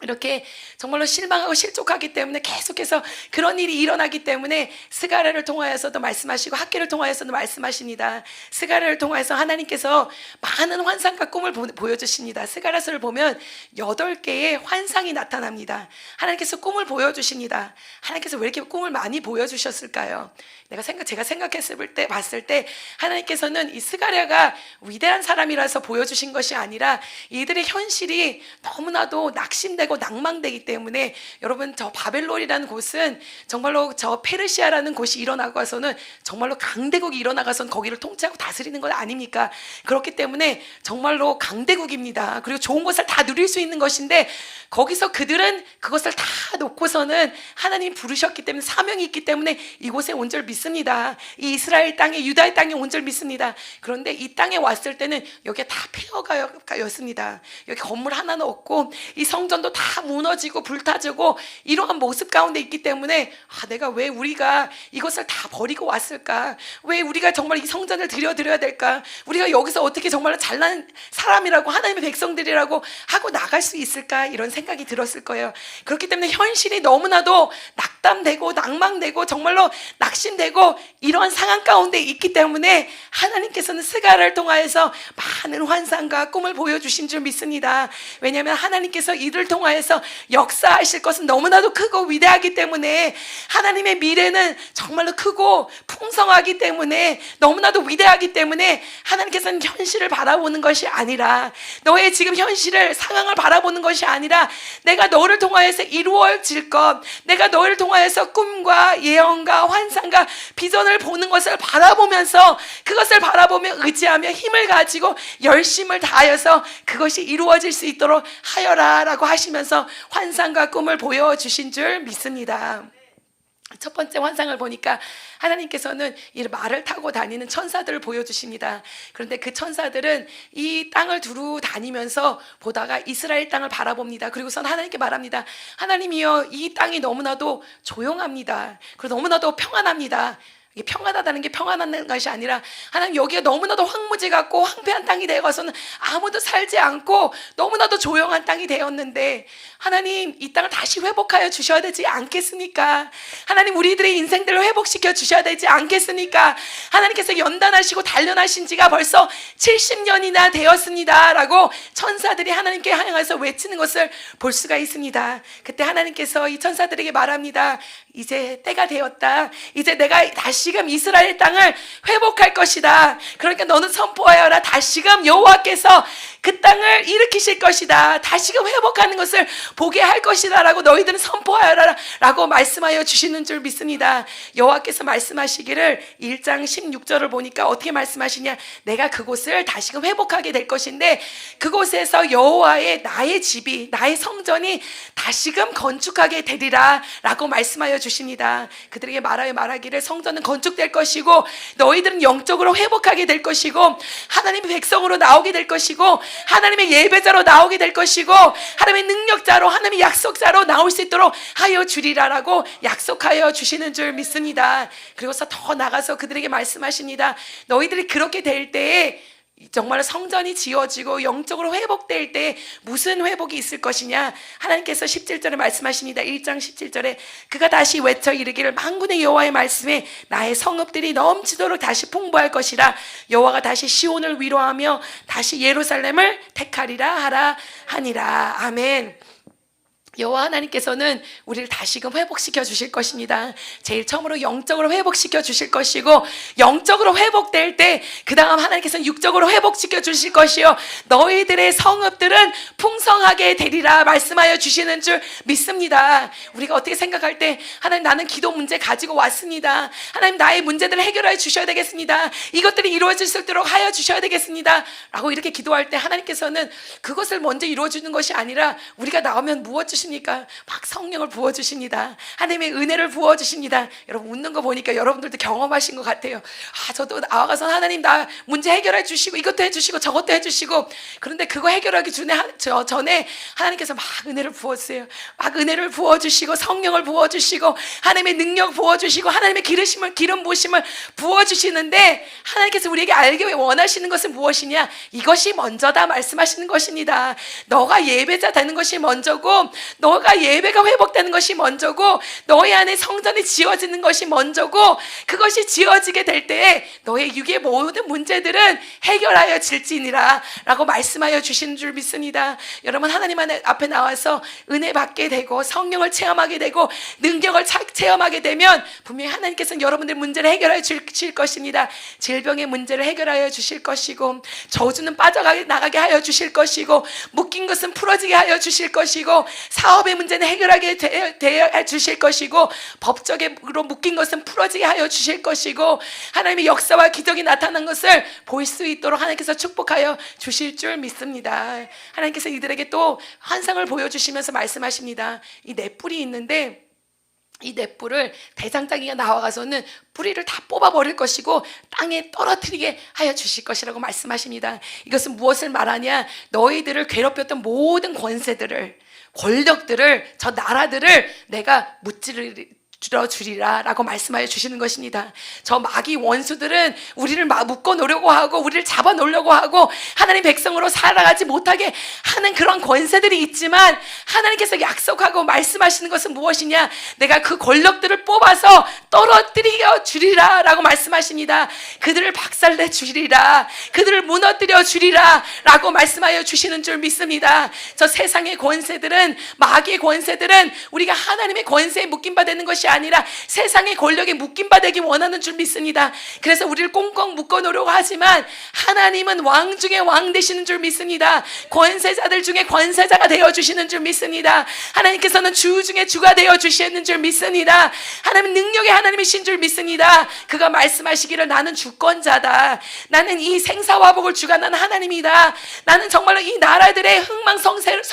Speaker 1: 이렇게 정말로 실망하고 실족하기 때문에 계속해서 그런 일이 일어나기 때문에 스가랴를 통하여서도 말씀하시고 학개를 통하여서도 말씀하십니다. 스가랴를 통하여서 하나님께서 많은 환상과 꿈을 보여주십니다. 스가랴서를 보면 8개의 환상이 나타납니다. 하나님께서 꿈을 보여주십니다. 하나님께서 왜 이렇게 꿈을 많이 보여주셨을까요? 제가 생각했을 때, 봤을 때, 하나님께서는 이 스가랴가 위대한 사람이라서 보여주신 것이 아니라 이들의 현실이 너무나도 낙심되고 낭망되기 때문에, 여러분, 저 바벨론이라는 곳은 정말로 저 페르시아라는 곳이 일어나고서는 정말로 강대국이 일어나가선 거기를 통치하고 다스리는 것 아닙니까? 그렇기 때문에 정말로 강대국입니다. 그리고 좋은 것을 다 누릴 수 있는 것인데, 거기서 그들은 그것을 다 놓고서는 하나님 부르셨기 때문에, 사명이 있기 때문에 이곳에 온 줄 믿습니다. 이 이스라엘 땅에, 유다의 땅에 온 줄 믿습니다. 그런데 이 땅에 왔을 때는 여기가 다 폐허가였습니다. 여기 건물 하나는 없고 이 성전도 다 무너지고 불타지고 이러한 모습 가운데 있기 때문에, 내가 왜 우리가 이것을 다 버리고 왔을까? 왜 우리가 정말 이 성전을 드려야 될까? 우리가 여기서 어떻게 정말 잘난 사람이라고, 하나님의 백성들이라고 하고 나갈 수 있을까? 이런 생각이 들었을 거예요. 그렇기 때문에 현실이 너무나도 낙담되고 낭망되고 정말로 낙심되고 이러한 상황 가운데 있기 때문에 하나님께서는 스가랴를 통하여서 많은 환상과 꿈을 보여주신 줄 믿습니다. 왜냐하면 하나님께서 이들을 통하여서 역사하실 것은 너무나도 크고 위대하기 때문에, 하나님의 미래는 정말로 크고 풍성하기 때문에, 너무나도 위대하기 때문에 하나님께서는 현실을 바라보는 것이 아니라, 너의 지금 현실을, 상황을 바라보는 것이 아니라, 내가 너를 통하여서 이루어질 것, 내가 너를 통하여서 꿈과 예언과 환상과 비전을 보는 것을 바라보면서, 그것을 바라보며 의지하며 힘을 가지고 열심을 다하여서 그것이 이루어질 수 있도록 하여라 라고 하시면서 환상과 꿈을 보여주신 줄 믿습니다. 첫 번째 환상을 보니까 하나님께서는 이 말을 타고 다니는 천사들을 보여주십니다. 그런데 그 천사들은 이 땅을 두루 다니면서 보다가 이스라엘 땅을 바라봅니다. 그리고선 하나님께 말합니다. 하나님이여, 이 땅이 너무나도 조용합니다. 그리고 너무나도 평안합니다. 이게 평안하다는 게 평안한 것이 아니라, 하나님, 여기가 너무나도 황무지 같고 황폐한 땅이 되어가서는 아무도 살지 않고 너무나도 조용한 땅이 되었는데, 하나님, 이 땅을 다시 회복하여 주셔야 되지 않겠습니까? 하나님, 우리들의 인생들을 회복시켜 주셔야 되지 않겠습니까? 하나님께서 연단하시고 단련하신 지가 벌써 70년이나 되었습니다 라고 천사들이 하나님께 향해서 외치는 것을 볼 수가 있습니다. 그때 하나님께서 이 천사들에게 말합니다. 이제 때가 되었다. 이제 내가 다시금 이스라엘 땅을 회복할 것이다. 그러니까 너는 선포하여라. 다시금 여호와께서 그 땅을 일으키실 것이다. 다시금 회복하는 것을 보게 할 것이다 라고 너희들은 선포하여라 라고 말씀하여 주시는 줄 믿습니다. 여호와께서 말씀하시기를 1장 16절을 보니까 어떻게 말씀하시냐, 내가 그곳을 다시금 회복하게 될 것인데, 그곳에서 여호와의 나의 집이, 나의 성전이 다시금 건축하게 되리라 라고 말씀하여 주십니다. 그들에게 말하기를 성전은 건축될 것이고 너희들은 영적으로 회복하게 될 것이고 하나님의 백성으로 나오게 될 것이고 하나님의 예배자로 나오게 될 것이고 하나님의 능력자로, 하나님의 약속자로 나올 수 있도록 하여 주리라라고 약속하여 주시는 줄 믿습니다. 그리고서 더 나가서 그들에게 말씀하십니다. 너희들이 그렇게 될 때에 정말 성전이 지어지고 영적으로 회복될 때 무슨 회복이 있을 것이냐, 하나님께서 17절에 말씀하십니다. 1장 17절에 그가 다시 외쳐 이르기를 만군의 여호와의 말씀에 나의 성읍들이 넘치도록 다시 풍부할 것이라. 여호와가 다시 시온을 위로하며 다시 예루살렘을 택하리라 하라 하니라. 아멘. 여호와 하나님께서는 우리를 다시금 회복시켜 주실 것입니다. 제일 처음으로 영적으로 회복시켜 주실 것이고, 영적으로 회복될 때 그 다음 하나님께서는 육적으로 회복시켜 주실 것이요 너희들의 성읍들은 풍성하게 되리라 말씀하여 주시는 줄 믿습니다. 우리가 어떻게 생각할 때, 하나님, 나는 기도 문제 가지고 왔습니다. 하나님, 나의 문제들을 해결하여 주셔야 되겠습니다. 이것들이 이루어질 수 있도록 하여 주셔야 되겠습니다 라고 이렇게 기도할 때 하나님께서는 그것을 먼저 이루어주는 것이 아니라, 우리가 나오면 무엇 주십니까? 막 성령을 부어주십니다. 하나님의 은혜를 부어주십니다. 여러분, 웃는 거 보니까 여러분들도 경험하신 것 같아요. 저도 나와가서 하나님, 나 문제 해결해 주시고 이것도 해주시고 저것도 해주시고, 그런데 그거 해결하기 전에 하나님께서 막 은혜를 부어주세요. 막 은혜를 부어주시고 성령을 부어주시고 하나님의 능력 부어주시고 하나님의 기름 부으심을 부어주시는데, 하나님께서 우리에게 알게 원하시는 것은 무엇이냐? 이것이 먼저다 말씀하시는 것입니다. 너가 예배자 되는 것이 먼저고 너가 예배가 회복되는 것이 먼저고 너의 안에 성전이 지어지는 것이 먼저고 그것이 지어지게 될 때에 너의 육의 모든 문제들은 해결하여 질지니라 라고 말씀하여 주시는 줄 믿습니다. 여러분 하나님 앞에 나와서 은혜 받게 되고 성령을 체험하게 되고 능력을 체험하게 되면 분명히 하나님께서는 여러분들의 문제를 해결하여 주실 것입니다. 질병의 문제를 해결하여 주실 것이고 저주는 빠져나가게 하여 주실 것이고 묶인 것은 풀어지게 하여 주실 것이고 사업의 문제는 해결하게 되어 주실 것이고 법적으로 묶인 것은 풀어지게 하여 주실 것이고 하나님의 역사와 기적이 나타난 것을 볼 수 있도록 하나님께서 축복하여 주실 줄 믿습니다. 하나님께서 이들에게 또 환상을 보여주시면서 말씀하십니다. 이 넷뿔이 있는데 이 넷뿔을 대장장이가 나와가서는 뿌리를 다 뽑아버릴 것이고 땅에 떨어뜨리게 하여 주실 것이라고 말씀하십니다. 이것은 무엇을 말하냐? 너희들을 괴롭혔던 모든 권세들을 권력들을 저 나라들을 내가 무찌르주리라 라고 말씀하여 주시는 것입니다. 저 마귀 원수들은 우리를 묶어 놓으려고 하고 우리를 잡아 놓으려고 하고 하나님 백성으로 살아가지 못하게 하는 그런 권세들이 있지만 하나님께서 약속하고 말씀하시는 것은 무엇이냐? 내가 그 권력들을 뽑아서 떨어뜨려 주리라 라고 말씀하십니다. 그들을 박살내 주리라, 그들을 무너뜨려 주리라 라고 말씀하여 주시는 줄 믿습니다. 저 세상의 권세들은, 마귀의 권세들은 우리가 하나님의 권세에 묶임바 되는 것이 아니라 세상의 권력에 묶임바 되기 원하는 줄 믿습니다. 그래서 우리를 꽁꽁 묶어 놓으려고 하지만 하나님은 왕 중에 왕 되시는 줄 믿습니다. 권세자들 중에 권세자가 되어주시는 줄 믿습니다. 하나님께서는 주 중에 주가 되어주시는 줄 믿습니다. 하나님 능력의 하나님이신 줄 믿습니다. 그가 말씀하시기를 나는 주권자다, 나는 이 생사화복을 주관하는 하나님이다, 나는 정말로 이 나라들의 흥망성쇠를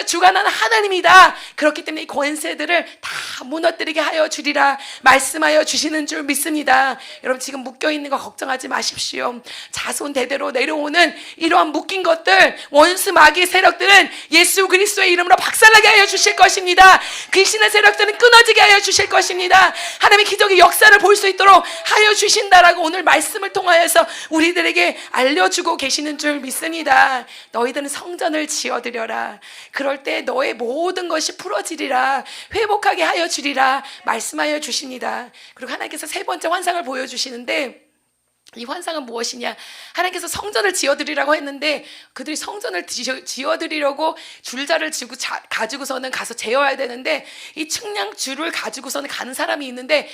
Speaker 1: 주관하는 하나님이다. 그렇기 때문에 이 권세들을 다 무너뜨리게 하여 주리라 말씀하여 주시는 줄 믿습니다. 여러분 지금 묶여있는 거 걱정하지 마십시오. 자손 대대로 내려오는 이러한 묶인 것들, 원수 마귀의 세력들은 예수 그리스도의 이름으로 박살나게 하여 주실 것입니다. 귀신의 세력들은 끊어지게 하여 주실 것입니다. 하나님의 기적의 역사를 볼 수 있도록 하여 주신다라고 오늘 말씀을 통하여서 우리들에게 알려주고 계시는 줄 믿습니다. 너희들은 성전을 지어드려라. 그럴 때 너의 모든 것이 풀어지리라, 회복하게 하여 주리라 말씀하여 주십니다. 그리고 하나님께서 세 번째 환상을 보여주시는데 이 환상은 무엇이냐? 하나님께서 성전을 지어드리라고 했는데 그들이 성전을 지어드리려고 줄자를 가지고서는 가서 재어야 되는데 이 측량줄을 가지고서는 가는 사람이 있는데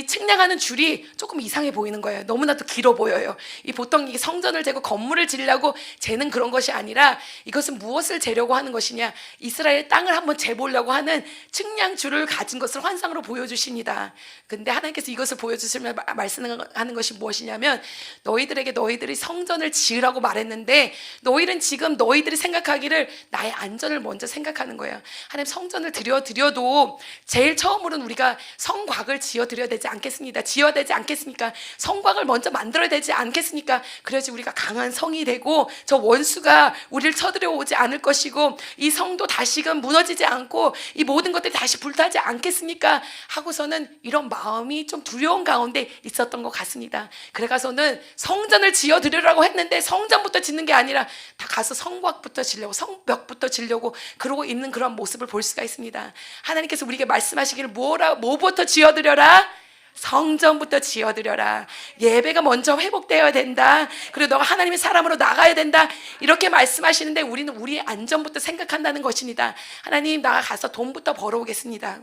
Speaker 1: 측량하는 줄이 조금 이상해 보이는 거예요. 너무나도 길어 보여요. 이 보통 이 성전을 재고 건물을 지으려고 재는 그런 것이 아니라 이것은 무엇을 재려고 하는 것이냐? 이스라엘 땅을 한번 재보려고 하는 측량줄을 가진 것을 환상으로 보여주십니다. 근데 하나님께서 이것을 보여주시면 말씀하는 것이 무엇이냐면 너희들이 성전을 지으라고 말했는데 너희는 지금 너희들이 생각하기를 나의 안전을 먼저 생각하는 거예요. 하나님 성전을 드려도 제일 처음으로는 우리가 성곽을 지어드려야 되지 않겠습니다. 지어야 되지 않겠습니까? 성곽을 먼저 만들어야 되지 않겠습니까? 그래야지 우리가 강한 성이 되고 저 원수가 우리를 쳐들어오지 않을 것이고 이 성도 다시금 무너지지 않고 이 모든 것들이 다시 불타지 않겠습니까? 하고서는 이런 마음이 좀 두려운 가운데 있었던 것 같습니다. 그래가서는 성전을 지어드리라고 했는데 성전부터 짓는 게 아니라 다 가서 성곽부터 지려고 성벽부터 지려고 그러고 있는 그런 모습을 볼 수가 있습니다. 하나님께서 우리에게 말씀하시기를 뭐부터 지어드려라? 성전부터 지어드려라. 예배가 먼저 회복되어야 된다. 그리고 너가 하나님의 사람으로 나가야 된다. 이렇게 말씀하시는데 우리는 우리의 안전부터 생각한다는 것입니다. 하나님 나가서 돈부터 벌어오겠습니다.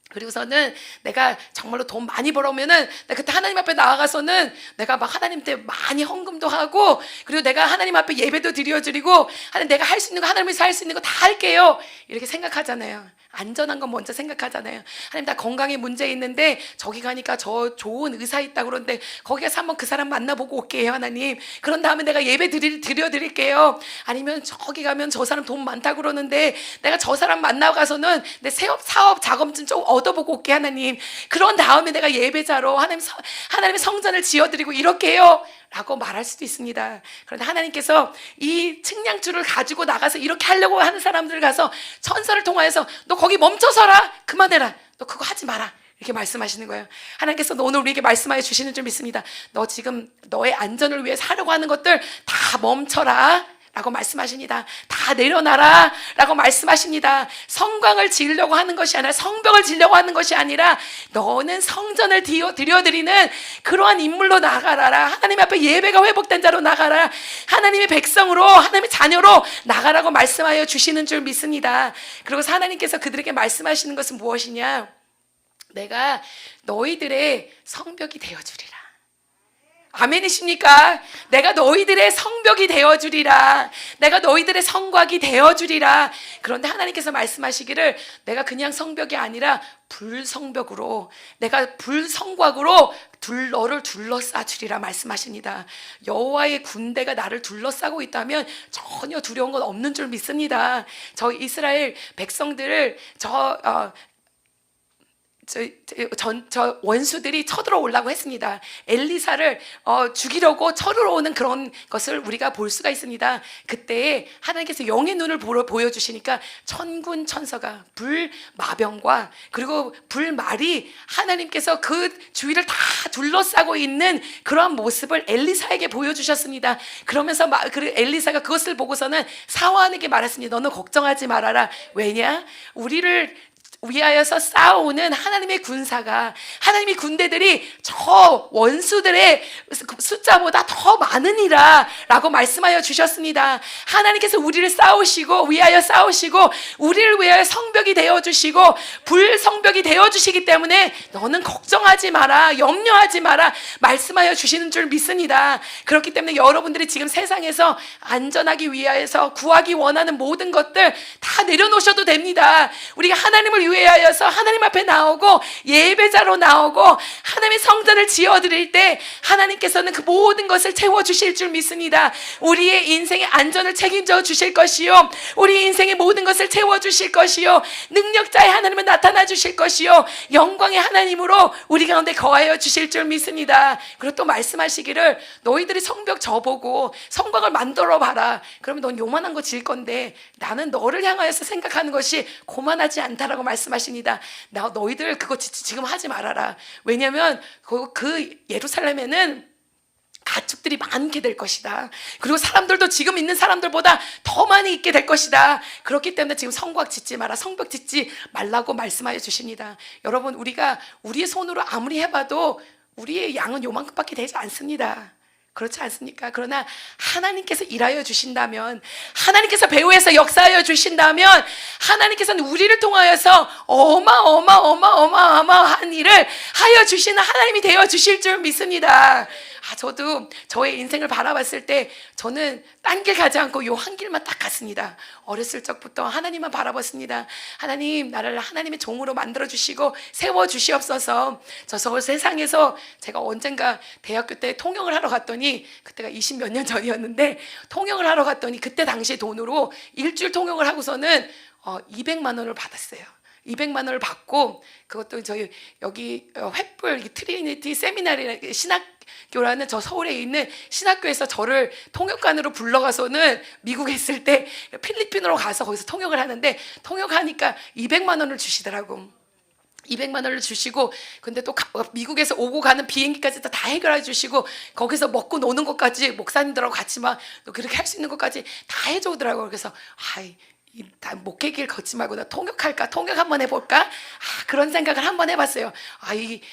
Speaker 1: 그리고서는 내가 정말로 돈 많이 벌어오면은 내가 그때 하나님 앞에 나아가서는 내가 막 하나님한테 많이 헌금도 하고 그리고 내가 하나님 앞에 예배도 드려드리고 하나님 내가 할 수 있는 거 하나님께서 할 수 있는 거 다 할게요. 이렇게 생각하잖아요. 안전한 건 먼저 생각하잖아요. 하나님 나 건강에 문제 있는데 저기 가니까 저 좋은 의사 있다고 그러는데 거기 가서 한번 그 사람 만나보고 올게요 하나님. 그런 다음에 내가 예배 드려드릴게요. 아니면 저기 가면 저 사람 돈 많다고 그러는데 내가 저 사람 만나고 가서는 내 사업 자금좀 좀 얻어보고 올게 하나님. 그런 다음에 내가 예배자로 하나님의 성전을 지어드리고 이렇게 해요 라고 말할 수도 있습니다. 그런데 하나님께서 이 측량줄을 가지고 나가서 이렇게 하려고 하는 사람들 가서 천사를 통하여서 너 거기 멈춰서라, 그만해라, 너 그거 하지 마라 이렇게 말씀하시는 거예요. 하나님께서 오늘 우리에게 말씀하여 주시는 줄 믿습니다. 너 지금 너의 안전을 위해서 하려고 하는 것들 다 멈춰라, 라고 말씀하십니다. 다 내려놔라 라고 말씀하십니다. 성곽을 지으려고 하는 것이 아니라, 성벽을 지으려고 하는 것이 아니라, 너는 성전을 드려드리는 그러한 인물로 나가라. 하나님 앞에 예배가 회복된 자로 나가라. 하나님의 백성으로, 하나님의 자녀로 나가라고 말씀하여 주시는 줄 믿습니다. 그리고 하나님께서 그들에게 말씀하시는 것은 무엇이냐? 내가 너희들의 성벽이 되어주리라. 아멘이십니까? 내가 너희들의 성벽이 되어주리라. 내가 너희들의 성곽이 되어주리라. 그런데 하나님께서 말씀하시기를, 내가 그냥 성벽이 아니라 불성벽으로, 내가 불성곽으로 너를 둘러싸주리라 말씀하십니다. 여호와의 군대가 나를 둘러싸고 있다면 전혀 두려운 건 없는 줄 믿습니다. 저 이스라엘 백성들을 저 원수들이 쳐들어오려고 했습니다. 엘리사를 죽이려고 쳐들어오는 그런 것을 우리가 볼 수가 있습니다. 그때 하나님께서 영의 눈을 보여주시니까 천군 천사가 불마병과 그리고 불말이 하나님께서 그 주위를 다 둘러싸고 있는 그런 모습을 엘리사에게 보여주셨습니다. 그러면서 엘리사가 그것을 보고서는 사환에게 말했습니다. 너는 걱정하지 말아라. 왜냐? 우리를 위하여서 싸우는 하나님의 군사가, 하나님의 군대들이 저 원수들의 숫자보다 더 많으니라 라고 말씀하여 주셨습니다. 하나님께서 우리를 위하여 싸우시고 우리를 위하여 성벽이 되어주시고 불성벽이 되어주시기 때문에 너는 걱정하지 마라, 염려하지 마라 말씀하여 주시는 줄 믿습니다. 그렇기 때문에 여러분들이 지금 세상에서 안전하기 위하여서 구하기 원하는 모든 것들 다 내려놓으셔도 됩니다. 우리가 하나님을 위하여서 하나님 앞에 나오고 예배자로 나오고 하나님의 성전을 지어드릴 때 하나님께서는 그 모든 것을 채워주실 줄 믿습니다. 우리의 인생의 안전을 책임져 주실 것이요, 우리 인생의 모든 것을 채워주실 것이요, 능력자의 하나님은 나타나 주실 것이요, 영광의 하나님으로 우리 가운데 거하여 주실 줄 믿습니다. 그리고 또 말씀하시기를, 너희들이 성벽 저보고 성곽을 만들어 봐라. 그러면 넌 요만한 거 질 건데 나는 너를 향하여서 생각하는 것이 고만하지 않다라고 말씀하십니다. 너희들 그거 지금 하지 말아라. 왜냐하면 그 예루살렘에는 가축들이 많게 될 것이다. 그리고 사람들도 지금 있는 사람들보다 더 많이 있게 될 것이다. 그렇기 때문에 지금 성곽 짓지 마라, 성벽 짓지 말라고 말씀하여 주십니다. 여러분, 우리가 우리의 손으로 아무리 해봐도 우리의 양은 요만큼밖에 되지 않습니다. 그렇지 않습니까? 그러나 하나님께서 일하여 주신다면, 하나님께서 배후에서 역사하여 주신다면, 하나님께서는 우리를 통하여서 어마어마한 일을 하여 주시는 하나님이 되어 주실 줄 믿습니다. 저도 저의 인생을 바라봤을 때 저는 딴 길 가지 않고 요 한 길만 딱 갔습니다. 어렸을 적부터 하나님만 바라봤습니다. 하나님, 나를 하나님의 종으로 만들어주시고 세워주시옵소서. 저 세상에서 제가 언젠가 대학교 때 통역을 하러 갔더니, 그때가 20몇 년 전이었는데 통역을 하러 갔더니 그때 당시 돈으로 일주일 통역을 하고서는 200만 원을 받았어요. 200만 원을 받고, 그것도 저희 여기 횃불 트리니티 세미나리 신학교라는 저 서울에 있는 신학교에서 저를 통역관으로 불러가서는 미국에 있을 때 필리핀으로 가서 거기서 통역을 하는데, 통역하니까 200만 원을 주시더라고. 200만 원을 주시고, 근데 또 미국에서 오고 가는 비행기까지 다 해결해 주시고, 거기서 먹고 노는 것까지 목사님들하고 같이 막 그렇게 할 수 있는 것까지 다 해주더라고요. 그래서 목회길 걷지 말고 나 통역 한번 해볼까? 그런 생각을 한번 해봤어요.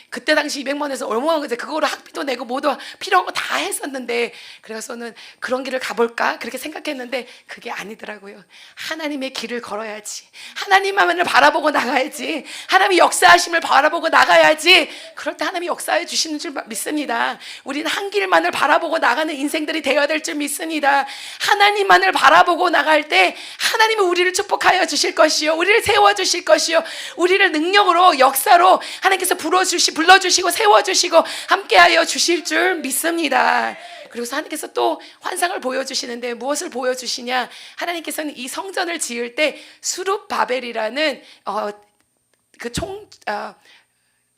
Speaker 1: 그때 당시 200만 원에서 얼마나 그제 그거로 학비도 내고 모두 필요한 거 다 했었는데, 그래서는 그런 길을 가볼까? 그렇게 생각했는데 그게 아니더라고요. 하나님의 길을 걸어야지. 하나님만을 바라보고 나가야지. 하나님의 역사하심을 바라보고 나가야지. 그럴 때 하나님이 역사해 주시는 줄 믿습니다. 우리는 한 길만을 바라보고 나가는 인생들이 되어야 될 줄 믿습니다. 하나님만을 바라보고 나갈 때 하나님이 우리를 축복하여 주실 것이요, 우리를 세워주실 것이요, 우리를 능력으로 역사로 하나님께서 불러주시고 세워주시고 함께하여 주실 줄 믿습니다. 그리고 하나님께서 또 환상을 보여주시는데 무엇을 보여주시냐? 하나님께서는 이 성전을 지을 때 수룹바벨이라는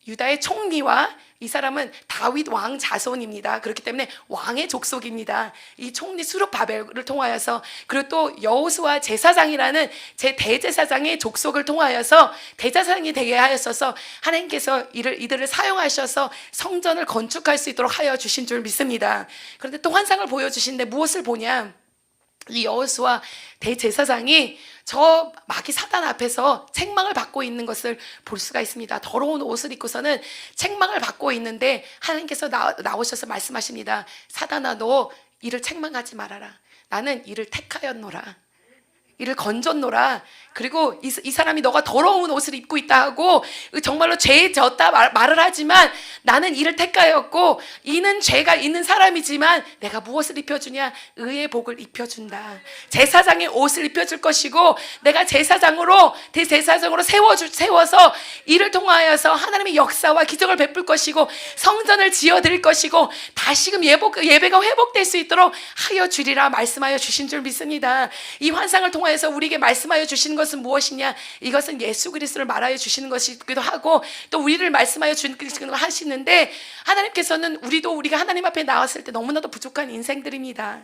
Speaker 1: 유다의 총리와, 이 사람은 다윗 왕 자손입니다. 그렇기 때문에 왕의 족속입니다. 이 총리 수룹바벨을 통하여서, 그리고 또 여호수아 제사장이라는 제 대제사장의 족속을 통하여서 대제사장이 되게 하였어서 하나님께서 이들을 사용하셔서 성전을 건축할 수 있도록 하여 주신 줄 믿습니다. 그런데 또 환상을 보여주시는데 무엇을 보냐? 이 여호수아 대제사장이 저 마귀 사단 앞에서 책망을 받고 있는 것을 볼 수가 있습니다. 더러운 옷을 입고서는 책망을 받고 있는데 하나님께서 나오셔서 말씀하십니다. 사단아, 너 이를 책망하지 말아라. 나는 이를 택하였노라. 이를 건졌노라. 그리고 이 사람이 너가 더러운 옷을 입고 있다 하고 정말로 죄에 졌다 말을 하지만 나는 이를 택하였고 이는 죄가 있는 사람이지만 내가 무엇을 입혀주냐? 의의 복을 입혀준다. 제사장의 옷을 입혀줄 것이고 내가 대제사장으로 세워서 이를 통하여서 하나님의 역사와 기적을 베풀 것이고 성전을 지어드릴 것이고 다시금 예배가 회복될 수 있도록 하여 주리라 말씀하여 주신 줄 믿습니다. 이 환상을 통하여서 우리에게 말씀하여 주시는 것은 무엇이냐? 이것은 예수 그리스도를 말하여 주시는 것이기도 하고 또 우리를 말씀하여 주시는 걸 하시는데 하나님께서는 우리가 하나님 앞에 나왔을 때 너무나도 부족한 인생들입니다.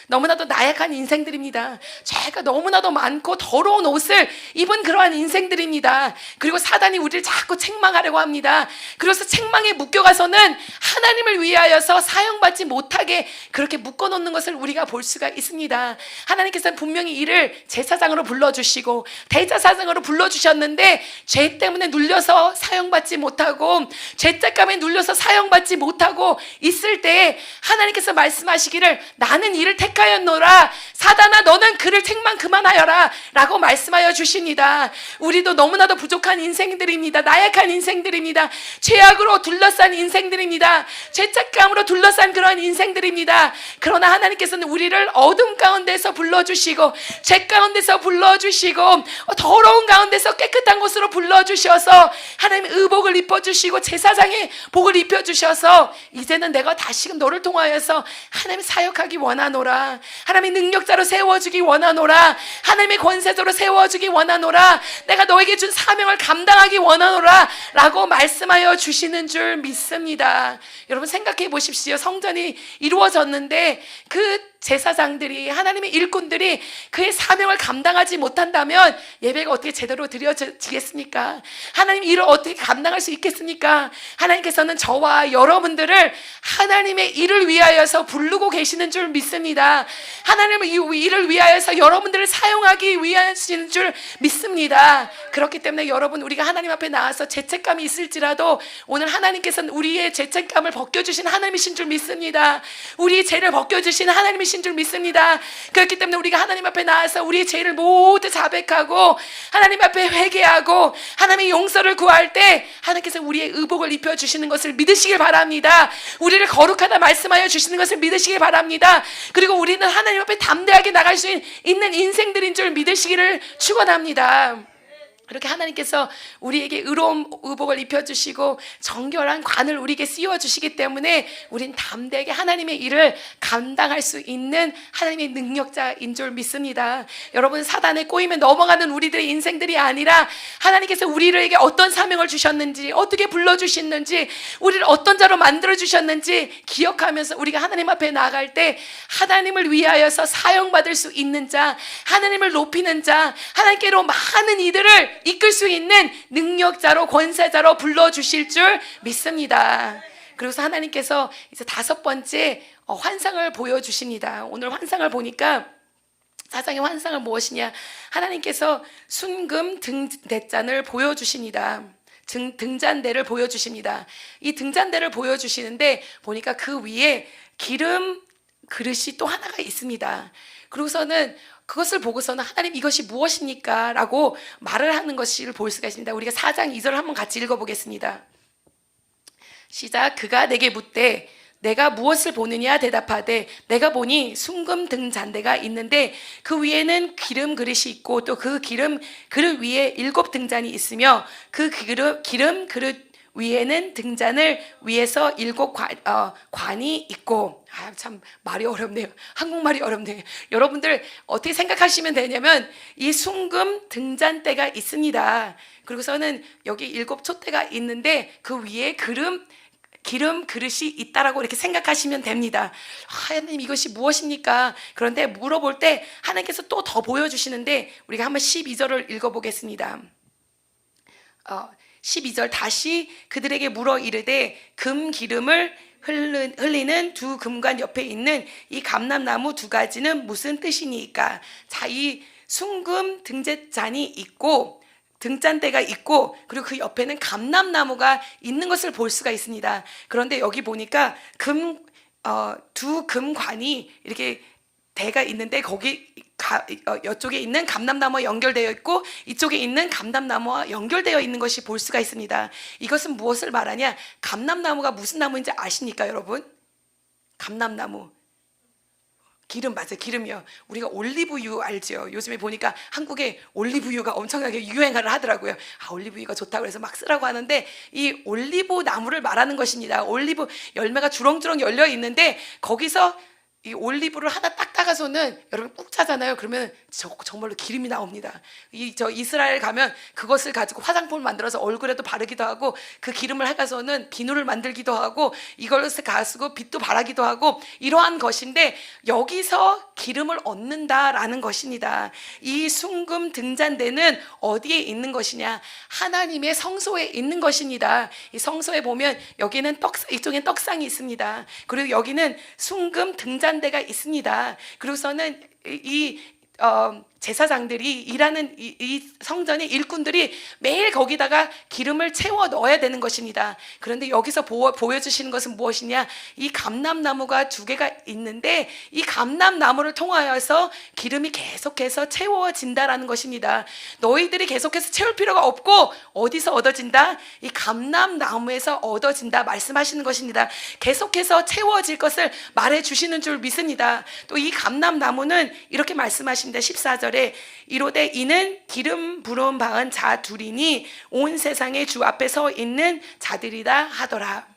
Speaker 1: 너무나도 나약한 인생들입니다. 죄가 너무나도 많고 더러운 옷을 입은 그러한 인생들입니다. 그리고 사단이 우리를 자꾸 책망하려고 합니다. 그래서 책망에 묶여가서는 하나님을 위하여서 사용받지 못하게 그렇게 묶어놓는 것을 우리가 볼 수가 있습니다. 하나님께서는 분명히 이를 제사장으로 불러주시고 대제사장으로 불러주셨는데 죄 때문에 눌려서 사용받지 못하고 죄책감에 눌려서 사용받지 못하고 있을 때 하나님께서 말씀하시기를 나는 이를 택하였노라. 사단아, 너는 그를 책망 그만하여라 라고 말씀하여 주십니다. 우리도 너무나도 부족한 인생들입니다. 나약한 인생들입니다. 죄악으로 둘러싼 인생들입니다. 죄책감으로 둘러싼 그런 인생들입니다. 그러나 하나님께서는 우리를 어둠 가운데서 불러주시고 죄 가운데서 불러주시고 더러운 가운데서 깨끗한 곳으로 불러주셔서 하나님의 의복을 입혀주시고 제사장의 복을 입혀주셔서 이제는 내가 다시금 너를 통하여서 하나님의 사역하기 원하노라. 하나님의 능력자로 세워주기 원하노라. 하나님의 권세자로 세워주기 원하노라. 내가 너에게 준 사명을 감당하기 원하노라 라고 말씀하여 주시는 줄 믿습니다. 여러분 생각해 보십시오. 성전이 이루어졌는데 그 제사장들이 하나님의 일꾼들이 그의 사명을 감당하지 못한다면 예배가 어떻게 제대로 드려지겠습니까? 하나님 일을 어떻게 감당할 수 있겠습니까? 하나님께서는 저와 여러분들을 하나님의 일을 위하여서 부르고 계시는 줄 믿습니다. 하나님의 일을 위하여서 여러분들을 사용하기 위하시는 줄 믿습니다. 그렇기 때문에 여러분 우리가 하나님 앞에 나와서 죄책감이 있을지라도 오늘 하나님께서는 우리의 죄책감을 벗겨주신 하나님이신 줄 믿습니다. 우리의 죄를 벗겨주신 하나님이신 줄 믿습니다. 그렇기 때문에 우리가 하나님 앞에 나와서 우리의 죄를 모두 자백하고 하나님 앞에 회개하고 하나님의 용서를 구할 때 하나님께서 우리의 의복을 입혀주시는 것을 믿으시길 바랍니다. 우리를 거룩하다 말씀하여 주시는 것을 믿으시길 바랍니다. 그리고 우리는 하나님 앞에 담대하게 나갈 수 있는 인생들인 줄 믿으시기를 축원합니다. 그렇게 하나님께서 우리에게 의로운 의복을 입혀주시고 정결한 관을 우리에게 씌워주시기 때문에 우린 담대하게 하나님의 일을 감당할 수 있는 하나님의 능력자인 줄 믿습니다. 여러분 사단에 꼬이면 넘어가는 우리들의 인생들이 아니라 하나님께서 우리에게 어떤 사명을 주셨는지 어떻게 불러주셨는지 우리를 어떤 자로 만들어주셨는지 기억하면서 우리가 하나님 앞에 나아갈 때 하나님을 위하여서 사용받을 수 있는 자, 하나님을 높이는 자, 하나님께로 많은 이들을 이끌 수 있는 능력자로 권세자로 불러주실 줄 믿습니다. 그래서 하나님께서 이제 5번째 환상을 보여주십니다. 오늘 환상을 보니까 사장의 환상을 무엇이냐? 하나님께서 순금 등대잔을 보여주십니다. 등잔대를 보여주십니다. 이 등잔대를 보여주시는데 보니까 그 위에 기름 그릇이 또 하나가 있습니다. 그러고서는 그것을 보고서는 하나님 이것이 무엇입니까? 라고 말을 하는 것을 볼 수가 있습니다. 우리가 4장 2절을 한번 같이 읽어보겠습니다. 시작. 그가 내게 묻되 내가 무엇을 보느냐 대답하되 내가 보니 순금 등잔대가 있는데 그 위에는 기름 그릇이 있고 또 그 기름 그릇 위에 7 등잔이 있으며 그 기름 그릇 위에는 등잔을 위에서 7 관이 있고 참 말이 어렵네요. 한국말이 어렵네요. 여러분들 어떻게 생각하시면 되냐면 이 순금 등잔대가 있습니다. 그리고서는 여기 7 촛대가 있는데 그 위에 기름 그릇이 있다라고 이렇게 생각하시면 됩니다. 하나님 이것이 무엇입니까? 그런데 물어볼 때 하나님께서 또 더 보여주시는데 우리가 한번 12절을 읽어보겠습니다. 12절 다시 그들에게 물어 이르되 금 기름을 흘리는 두 금관 옆에 있는 이 감람나무 두 가지는 무슨 뜻이니까? 자, 이 순금 등잔이 있고 등잔대가 있고 그리고 그 옆에는 감람나무가 있는 것을 볼 수가 있습니다. 그런데 여기 보니까 두 금관이 이렇게 대가 있는데 거기 이쪽에 있는 감람나무와 연결되어 있고 이쪽에 있는 감람나무와 연결되어 있는 것이 볼 수가 있습니다. 이것은 무엇을 말하냐? 감람나무가 무슨 나무인지 아십니까, 여러분? 감람나무. 기름, 맞아요. 기름이요. 우리가 올리브유 알죠? 요즘에 보니까 한국에 올리브유가 엄청나게 유행을 하더라고요. 올리브유가 좋다고 해서 막 쓰라고 하는데 이 올리브 나무를 말하는 것입니다. 올리브 열매가 주렁주렁 열려 있는데 거기서 이 올리브를 하나 딱 따가서는 여러분 꾹 짜잖아요. 그러면 정말로 기름이 나옵니다. 이스라엘 가면 그것을 가지고 화장품을 만들어서 얼굴에도 바르기도 하고 그 기름을 해가서는 비누를 만들기도 하고 이것을 가지고 빛도 바라기도 하고 이러한 것인데 여기서 기름을 얻는다라는 것입니다. 이 순금 등잔대는 어디에 있는 것이냐? 하나님의 성소에 있는 것입니다. 이 성소에 보면 여기는 이쪽엔 떡상이 있습니다. 그리고 여기는 순금 등잔대가 있습니다. 그리고서는 제사장들이 일하는 이 성전의 일꾼들이 매일 거기다가 기름을 채워 넣어야 되는 것입니다. 그런데 여기서 보여주시는 것은 무엇이냐? 이 감람나무가 두 개가 있는데 이 감람나무를 통하여서 기름이 계속해서 채워진다라는 것입니다. 너희들이 계속해서 채울 필요가 없고 어디서 얻어진다? 이 감람나무에서 얻어진다 말씀하시는 것입니다. 계속해서 채워질 것을 말해주시는 줄 믿습니다. 또 이 감람나무는 이렇게 말씀하십니다. 14절 이로되 이는 기름 부음 받은 자 둘이니 온 세상의 주 앞에 서 있는 자들이다 하더라.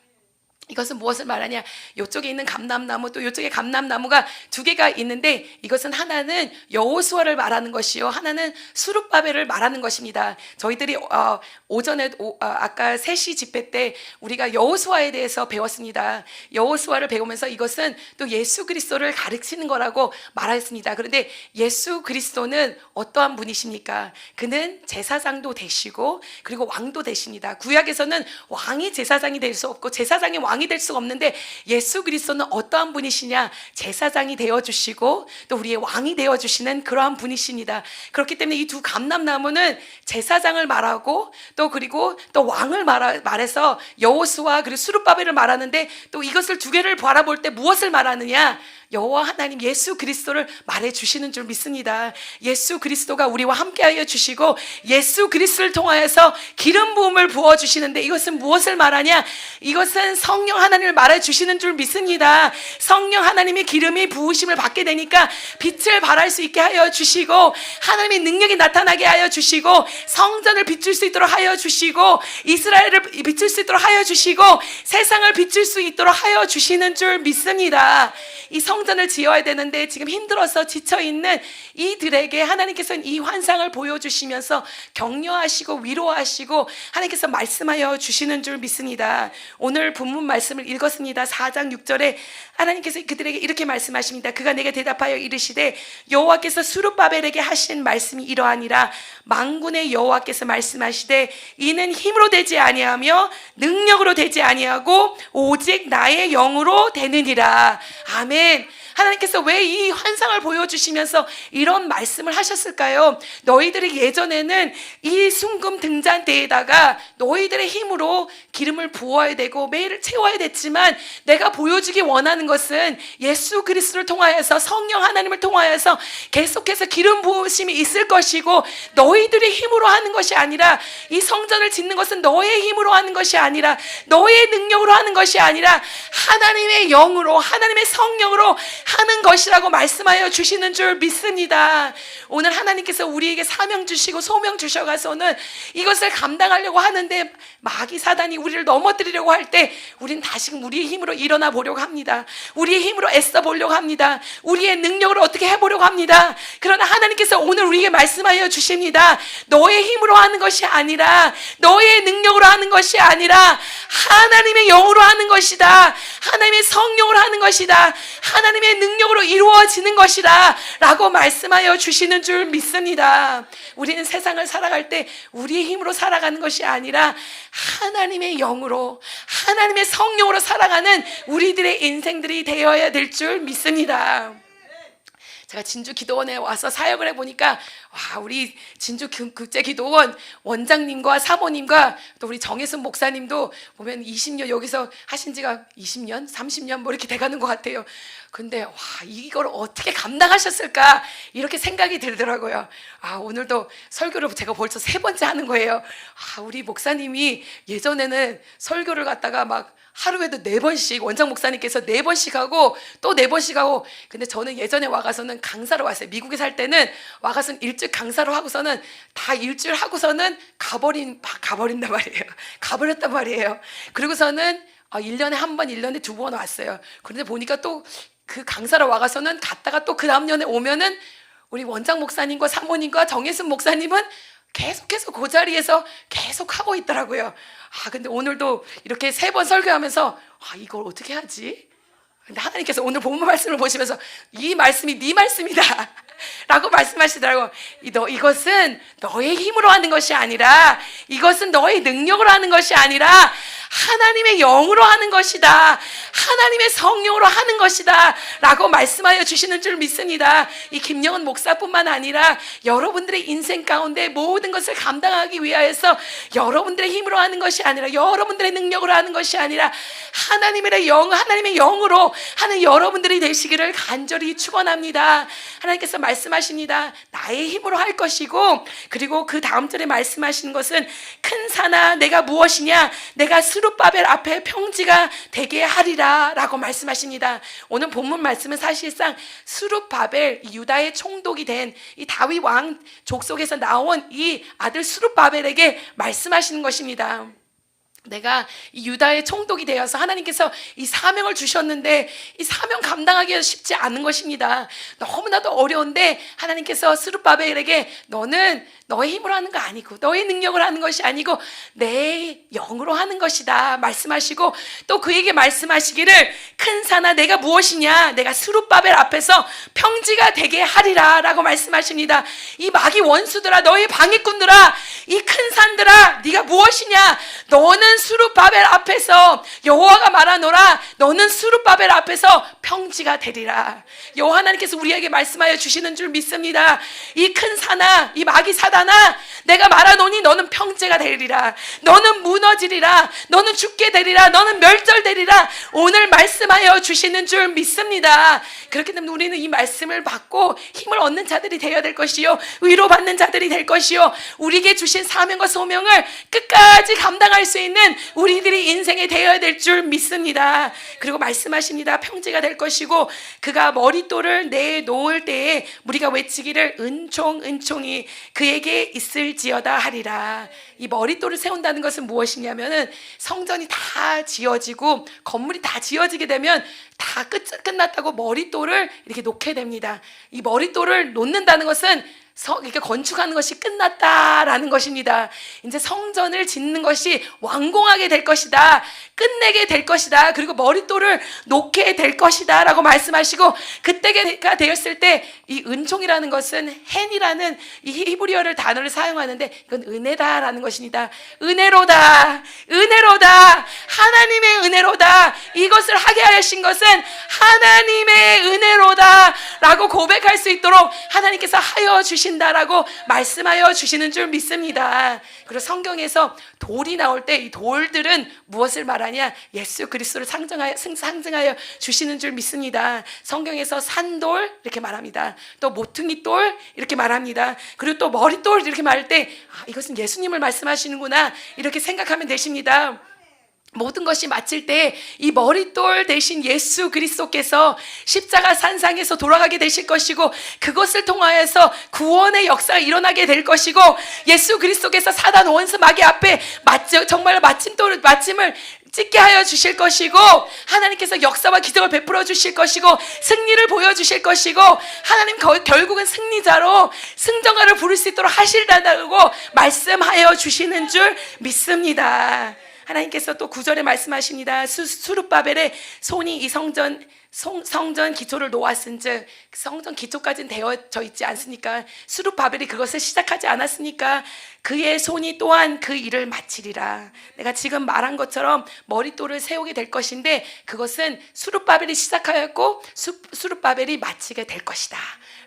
Speaker 1: 이것은 무엇을 말하냐? 이쪽에 있는 감람나무 또 이쪽에 감람나무가 두 개가 있는데 이것은 하나는 여호수아를 말하는 것이요 하나는 스룹바벨을 말하는 것입니다. 저희들이 오전에 아까 3시 집회 때 우리가 여호수아에 대해서 배웠습니다. 여호수아를 배우면서 이것은 또 예수 그리스도를 가르치는 거라고 말했습니다. 그런데 예수 그리스도는 어떠한 분이십니까? 그는 제사장도 되시고 그리고 왕도 되십니다. 구약에서는 왕이 제사장이 될 수 없고 제사장이 왕이 될 수가 없는데 예수 그리스도는 어떠한 분이시냐? 제사장이 되어주시고 또 우리의 왕이 되어주시는 그러한 분이십니다. 그렇기 때문에 이 두 감람나무는 제사장을 말하고 또 그리고 또 왕을 말해서 여호수아 그리고 스룹바벨을 말하는데 또 이것을 두 개를 바라볼 때 무엇을 말하느냐? 여호와 하나님 예수 그리스도를 말해주시는 줄 믿습니다. 예수 그리스도가 우리와 함께하여 주시고 예수 그리스도를 통하여서 기름 부음을 부어주시는데 이것은 무엇을 말하냐? 이것은 성령 하나님을 말해주시는 줄 믿습니다. 성령 하나님의 기름이 부으심을 받게 되니까 빛을 발할 수 있게 하여 주시고 하나님의 능력이 나타나게 하여 주시고 성전을 비출 수 있도록 하여 주시고 이스라엘을 비출 수 있도록 하여 주시고 세상을 비출 수 있도록 하여 주시는 줄 믿습니다. 이 성전을 지어야 되는데 지금 힘들어서 지쳐있는 이들에게 하나님께서는 이 환상을 보여주시면서 격려하시고 위로하시고 하나님께서 말씀하여 주시는 줄 믿습니다. 오늘 본문 말씀을 읽었습니다. 4장 6절에 하나님께서 그들에게 이렇게 말씀하십니다. 그가 내게 대답하여 이르시되 여호와께서 스룹바벨에게 하신 말씀이 이러하니라. 만군의 여호와께서 말씀하시되 이는 힘으로 되지 아니하며 능력으로 되지 아니하고 오직 나의 영으로 되느니라. 아멘. 하나님께서 왜 이 환상을 보여주시면서 이런 말씀을 하셨을까요? 너희들이 예전에는 이 순금 등잔대에다가 너희들의 힘으로 기름을 부어야 되고 매일 채워야 됐지만 내가 보여주기 원하는 것은 예수 그리스도를 통하여서 성령 하나님을 통하여서 계속해서 기름 부으심이 있을 것이고 너희들의 힘으로 하는 것이 아니라 이 성전을 짓는 것은 너의 힘으로 하는 것이 아니라 너의 능력으로 하는 것이 아니라 하나님의 영으로 하나님의 성령으로 하는 것이라고 말씀하여 주시는 줄 믿습니다. 오늘 하나님께서 우리에게 사명 주시고 소명 주셔가서는 이것을 감당하려고 하는데 마귀 사단이 우리를 넘어뜨리려고 할 때 우린 다시금 우리의 힘으로 일어나 보려고 합니다. 우리의 힘으로 애써 보려고 합니다. 우리의 능력으로 어떻게 해보려고 합니다. 그러나 하나님께서 오늘 우리에게 말씀하여 주십니다. 너의 힘으로 하는 것이 아니라 너의 능력으로 하는 것이 아니라 하나님의 영으로 하는 것이다. 하나님의 성령으로 하는 것이다. 하나님의 하나님의 능력으로 이루어지는 것이다 라고 말씀하여 주시는 줄 믿습니다. 우리는 세상을 살아갈 때 우리의 힘으로 살아가는 것이 아니라 하나님의 영으로, 하나님의 성령으로 살아가는 우리들의 인생들이 되어야 될 줄 믿습니다. 제가 진주 기도원에 와서 사역을 해보니까 우리 진주 국제기도원 원장님과 사모님과 또 우리 정혜순 목사님도 보면 20년 여기서 하신 지가 20년, 30년 뭐 이렇게 돼가는 것 같아요. 근데 이걸 어떻게 감당하셨을까 이렇게 생각이 들더라고요. 오늘도 설교를 제가 벌써 3번째 하는 거예요. 우리 목사님이 예전에는 설교를 갖다가 막 하루에도 4번씩 원장 목사님께서 4번씩 하고 또 4번씩 하고, 근데 저는 예전에 와가서는 강사로 왔어요. 미국에 살 때는 와가서는 일주일 강사로 하고서는 다 일주일 하고서는 가버린단 말이에요. 가버렸단 말이에요. 그리고서는 1년에 한 번, 1년에 2번 왔어요. 그런데 보니까 또 그 강사로 와가서는 갔다가 또 그 다음 년에 오면은 우리 원장 목사님과 사모님과 정혜순 목사님은 계속해서 그 자리에서 계속 하고 있더라고요. 근데 오늘도 이렇게 3번 설교하면서 이걸 어떻게 하지? 근데 하나님께서 오늘 본문 말씀을 보시면서 이 말씀이 네 말씀이다 라고 말씀하시더라고요. 이것은 너의 힘으로 하는 것이 아니라, 이것은 너의 능력으로 하는 것이 아니라 하나님의 영으로 하는 것이다, 하나님의 성령으로 하는 것이다 라고 말씀하여 주시는 줄 믿습니다. 이 김영은 목사뿐만 아니라 여러분들의 인생 가운데 모든 것을 감당하기 위하여서 여러분들의 힘으로 하는 것이 아니라, 여러분들의 능력으로 하는 것이 아니라 하나님의 영으로 하는 여러분들이 되시기를 간절히 축원합니다. 하나님께서 말씀하십니다. 나의 힘으로 할 것이고, 그리고 그 다음 절에 말씀하시는 것은 큰 산아 내가 무엇이냐, 내가 스룹바벨 앞에 평지가 되게 하리라 라고 말씀하십니다. 오늘 본문 말씀은 사실상 스룹바벨, 유다의 총독이 된 이 다윗 왕 족속에서 나온 이 아들 스룹바벨에게 말씀하시는 것입니다. 내가 이 유다의 총독이 되어서 하나님께서 이 사명을 주셨는데 이 사명 감당하기가 쉽지 않은 것입니다. 너무나도 어려운데 하나님께서 스룹바벨에게 너는 너의 힘으로 하는 거 아니고, 너의 능력으로 하는 것이 아니고 내 영으로 하는 것이다 말씀하시고, 또 그에게 말씀하시기를 큰 산아 내가 무엇이냐, 내가 스룹바벨 앞에서 평지가 되게 하리라 라고 말씀하십니다. 이 마귀 원수들아, 너의 방해꾼들아, 이 큰 산들아, 네가 무엇이냐, 너는 스룹바벨 앞에서 여호와가 말하노라, 너는 스룹바벨 앞에서 평지가 되리라. 여호와 하나님께서 우리에게 말씀하여 주시는 줄 믿습니다. 이 큰 산아, 이 마귀 사단아, 내가 말하노니 너는 평지가 되리라, 너는 무너지리라, 너는 죽게 되리라, 너는 멸절되리라 오늘 말씀하여 주시는 줄 믿습니다. 그렇기 때문에 우리는 이 말씀을 받고 힘을 얻는 자들이 되어야 될 것이요, 위로받는 자들이 될 것이요, 우리에게 주신 사명과 소명을 끝까지 감당할 수 있는 우리들이 인생에 되어야 될 줄 믿습니다. 그리고 말씀하십니다. 평지가 될 것이고 그가 머릿돌을 내놓을 때에 우리가 외치기를 은총이 그에게 있을지어다 하리라. 이 머릿돌을 세운다는 것은 무엇이냐면은 성전이 다 지어지고 건물이 다 지어지게 되면 다 끝났다고 머릿돌을 이렇게 놓게 됩니다. 이 머릿돌을 놓는다는 것은 이렇게 건축하는 것이 끝났다라는 것입니다. 이제 성전을 짓는 것이 완공하게 될 것이다, 끝내게 될 것이다, 그리고 머릿돌을 놓게 될 것이다 라고 말씀하시고, 그때가 되었을 때 이 은총이라는 것은 헨이라는 이 히브리어를 단어를 사용하는데 이건 은혜다라는 것입니다. 은혜로다, 하나님의 은혜로다, 이것을 하게 하신 것은 하나님의 은혜로다 라고 고백할 수 있도록 하나님께서 하여 주신다라고 말씀하여 주시는 줄 믿습니다. 그리고 성경에서 돌이 나올 때 이 돌들은 무엇을 말하냐, 예수 그리스도를 상징하여 주시는 줄 믿습니다. 성경에서 산돌 이렇게 말합니다. 또 모퉁이돌 이렇게 말합니다. 그리고 또 머릿돌 이렇게 말할 때 이것은 예수님을 말씀하시는구나 이렇게 생각하면 되십니다. 모든 것이 마칠 때 이 머릿돌 대신 예수 그리스도께서 십자가 산상에서 돌아가게 되실 것이고, 그것을 통하여서 구원의 역사가 일어나게 될 것이고, 예수 그리스도께서 사단 원수 마귀 앞에 정말 마침을 찍게 하여 주실 것이고, 하나님께서 역사와 기적을 베풀어 주실 것이고, 승리를 보여주실 것이고, 하나님 결국은 승리자로 승전가를 부를 수 있도록 하시리라고 말씀하여 주시는 줄 믿습니다. 하나님께서 또 9절에 말씀하십니다. 수룹바벨의 손이 이 성전 기초를 놓았은즉, 성전 기초까지는 되어져 있지 않습니까? 수룹바벨이 그것을 시작하지 않았으니까 그의 손이 또한 그 일을 마치리라. 내가 지금 말한 것처럼 머릿돌을 세우게 될 것인데 그것은 수룹바벨이 시작하였고 수룹바벨이 마치게 될 것이다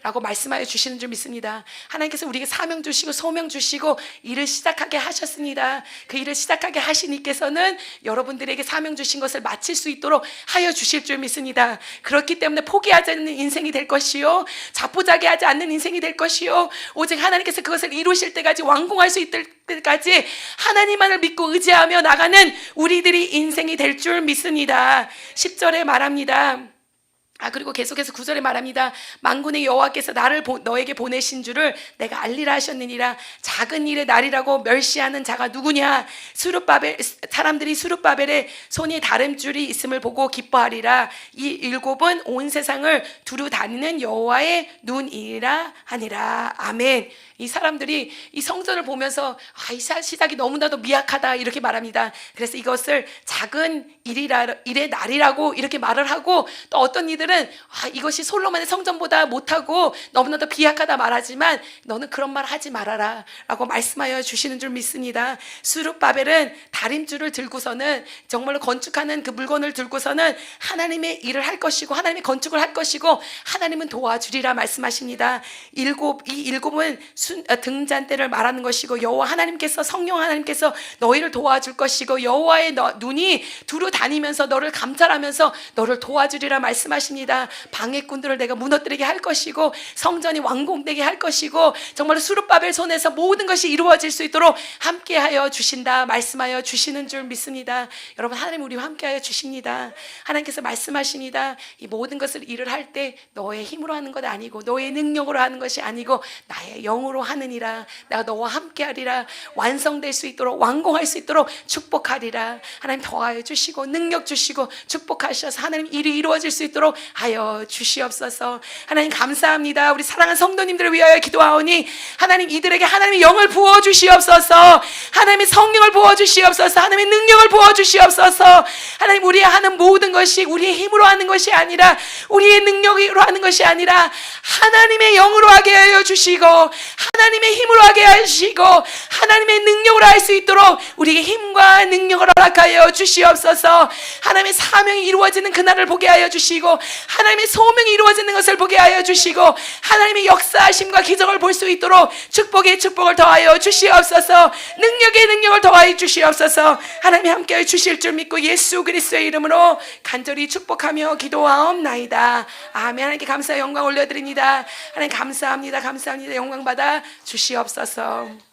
Speaker 1: 라고 말씀하여 주시는 줄 믿습니다. 하나님께서 우리에게 사명 주시고 소명 주시고 일을 시작하게 하셨습니다. 그 일을 시작하게 하신 이께서는 여러분들에게 사명 주신 것을 마칠 수 있도록 하여 주실 줄 믿습니다. 그렇기 때문에 포기하지 않는 인생이 될 것이요, 자포자기하지 않는 인생이 될 것이요, 오직 하나님께서 그것을 이루실 때까지, 완공할 수 있을 때까지 하나님만을 믿고 의지하며 나가는 우리들이 인생이 될 줄 믿습니다. 10절에 말합니다. 그리고 계속해서 9절에 말합니다. 만군의 여호와께서 나를 너에게 보내신 줄을 내가 알리라 하셨느니라. 작은 일의 날이라고 멸시하는 자가 누구냐? 사람들이 수룹바벨의 손이 다름줄이 있음을 보고 기뻐하리라. 이 일곱은 온 세상을 두루 다니는 여호와의 눈이라 하니라. 아멘. 이 사람들이 이 성전을 보면서 이 시작이 너무나도 미약하다 이렇게 말합니다. 그래서 이것을 작은 일의 날이라고 이렇게 말을 하고, 또 어떤 이들은 이것이 솔로몬의 성전보다 못하고 너무나도 비약하다 말하지만 너는 그런 말 하지 말아라 라고 말씀하여 주시는 줄 믿습니다. 수룹바벨은 다림줄을 들고서는, 정말로 건축하는 그 물건을 들고서는 하나님의 일을 할 것이고 하나님의 건축을 할 것이고 하나님은 도와주리라 말씀하십니다. 이 일곱은 등잔대를 말하는 것이고 여호와 하나님께서, 성령 하나님께서 너희를 도와줄 것이고 여호와의 눈이 두루 다니면서 너를 감찰하면서 너를 도와주리라 말씀하십니다. 방해꾼들을 내가 무너뜨리게 할 것이고 성전이 완공되게 할 것이고 정말로 수룹바벨 손에서 모든 것이 이루어질 수 있도록 함께하여 주신다 말씀하여 주시는 줄 믿습니다. 여러분, 하나님 우리와 함께하여 주십니다. 하나님께서 말씀하십니다. 이 모든 것을 일을 할 때 너의 힘으로 하는 것 아니고 너의 능력으로 하는 것이 아니고 나의 영으로 하느니라. 내가 너와 함께하리라. 완성될 수 있도록, 완공할 수 있도록 축복하리라. 하나님 더하여 주시고 능력 주시고 축복하셔서 하나님 일이 이루어질 수 있도록 하여 주시옵소서. 하나님 감사합니다. 우리 사랑하는 성도님들을 위하여 기도하오니 하나님 이들에게 하나님의 영을 부어 주시옵소서. 하나님의 성령을 부어 주시옵소서. 하나님의 능력을 부어 주시옵소서. 하나님 우리의 하는 모든 것이 우리의 힘으로 하는 것이 아니라, 우리의 능력으로 하는 것이 아니라 하나님의 영으로 하게 하여 주시고 하나님의 힘으로 하게 하시고 하나님의 능력으로 할 수 있도록 우리에게 힘과 능력을 허락하여 주시옵소서. 하나님의 사명이 이루어지는 그날을 보게 하여 주시고 하나님의 소명이 이루어지는 것을 보게 하여 주시고 하나님의 역사하심과 기적을 볼 수 있도록 축복에 축복을 더하여 주시옵소서. 능력에 능력을 더하여 주시옵소서. 하나님이 함께해 주실 줄 믿고 예수 그리스도의 이름으로 간절히 축복하며 기도하옵나이다. 아멘. 하나님께 감사 영광 올려드립니다. 하나님 감사합니다. 감사합니다. 영광 받아 주시옵소서.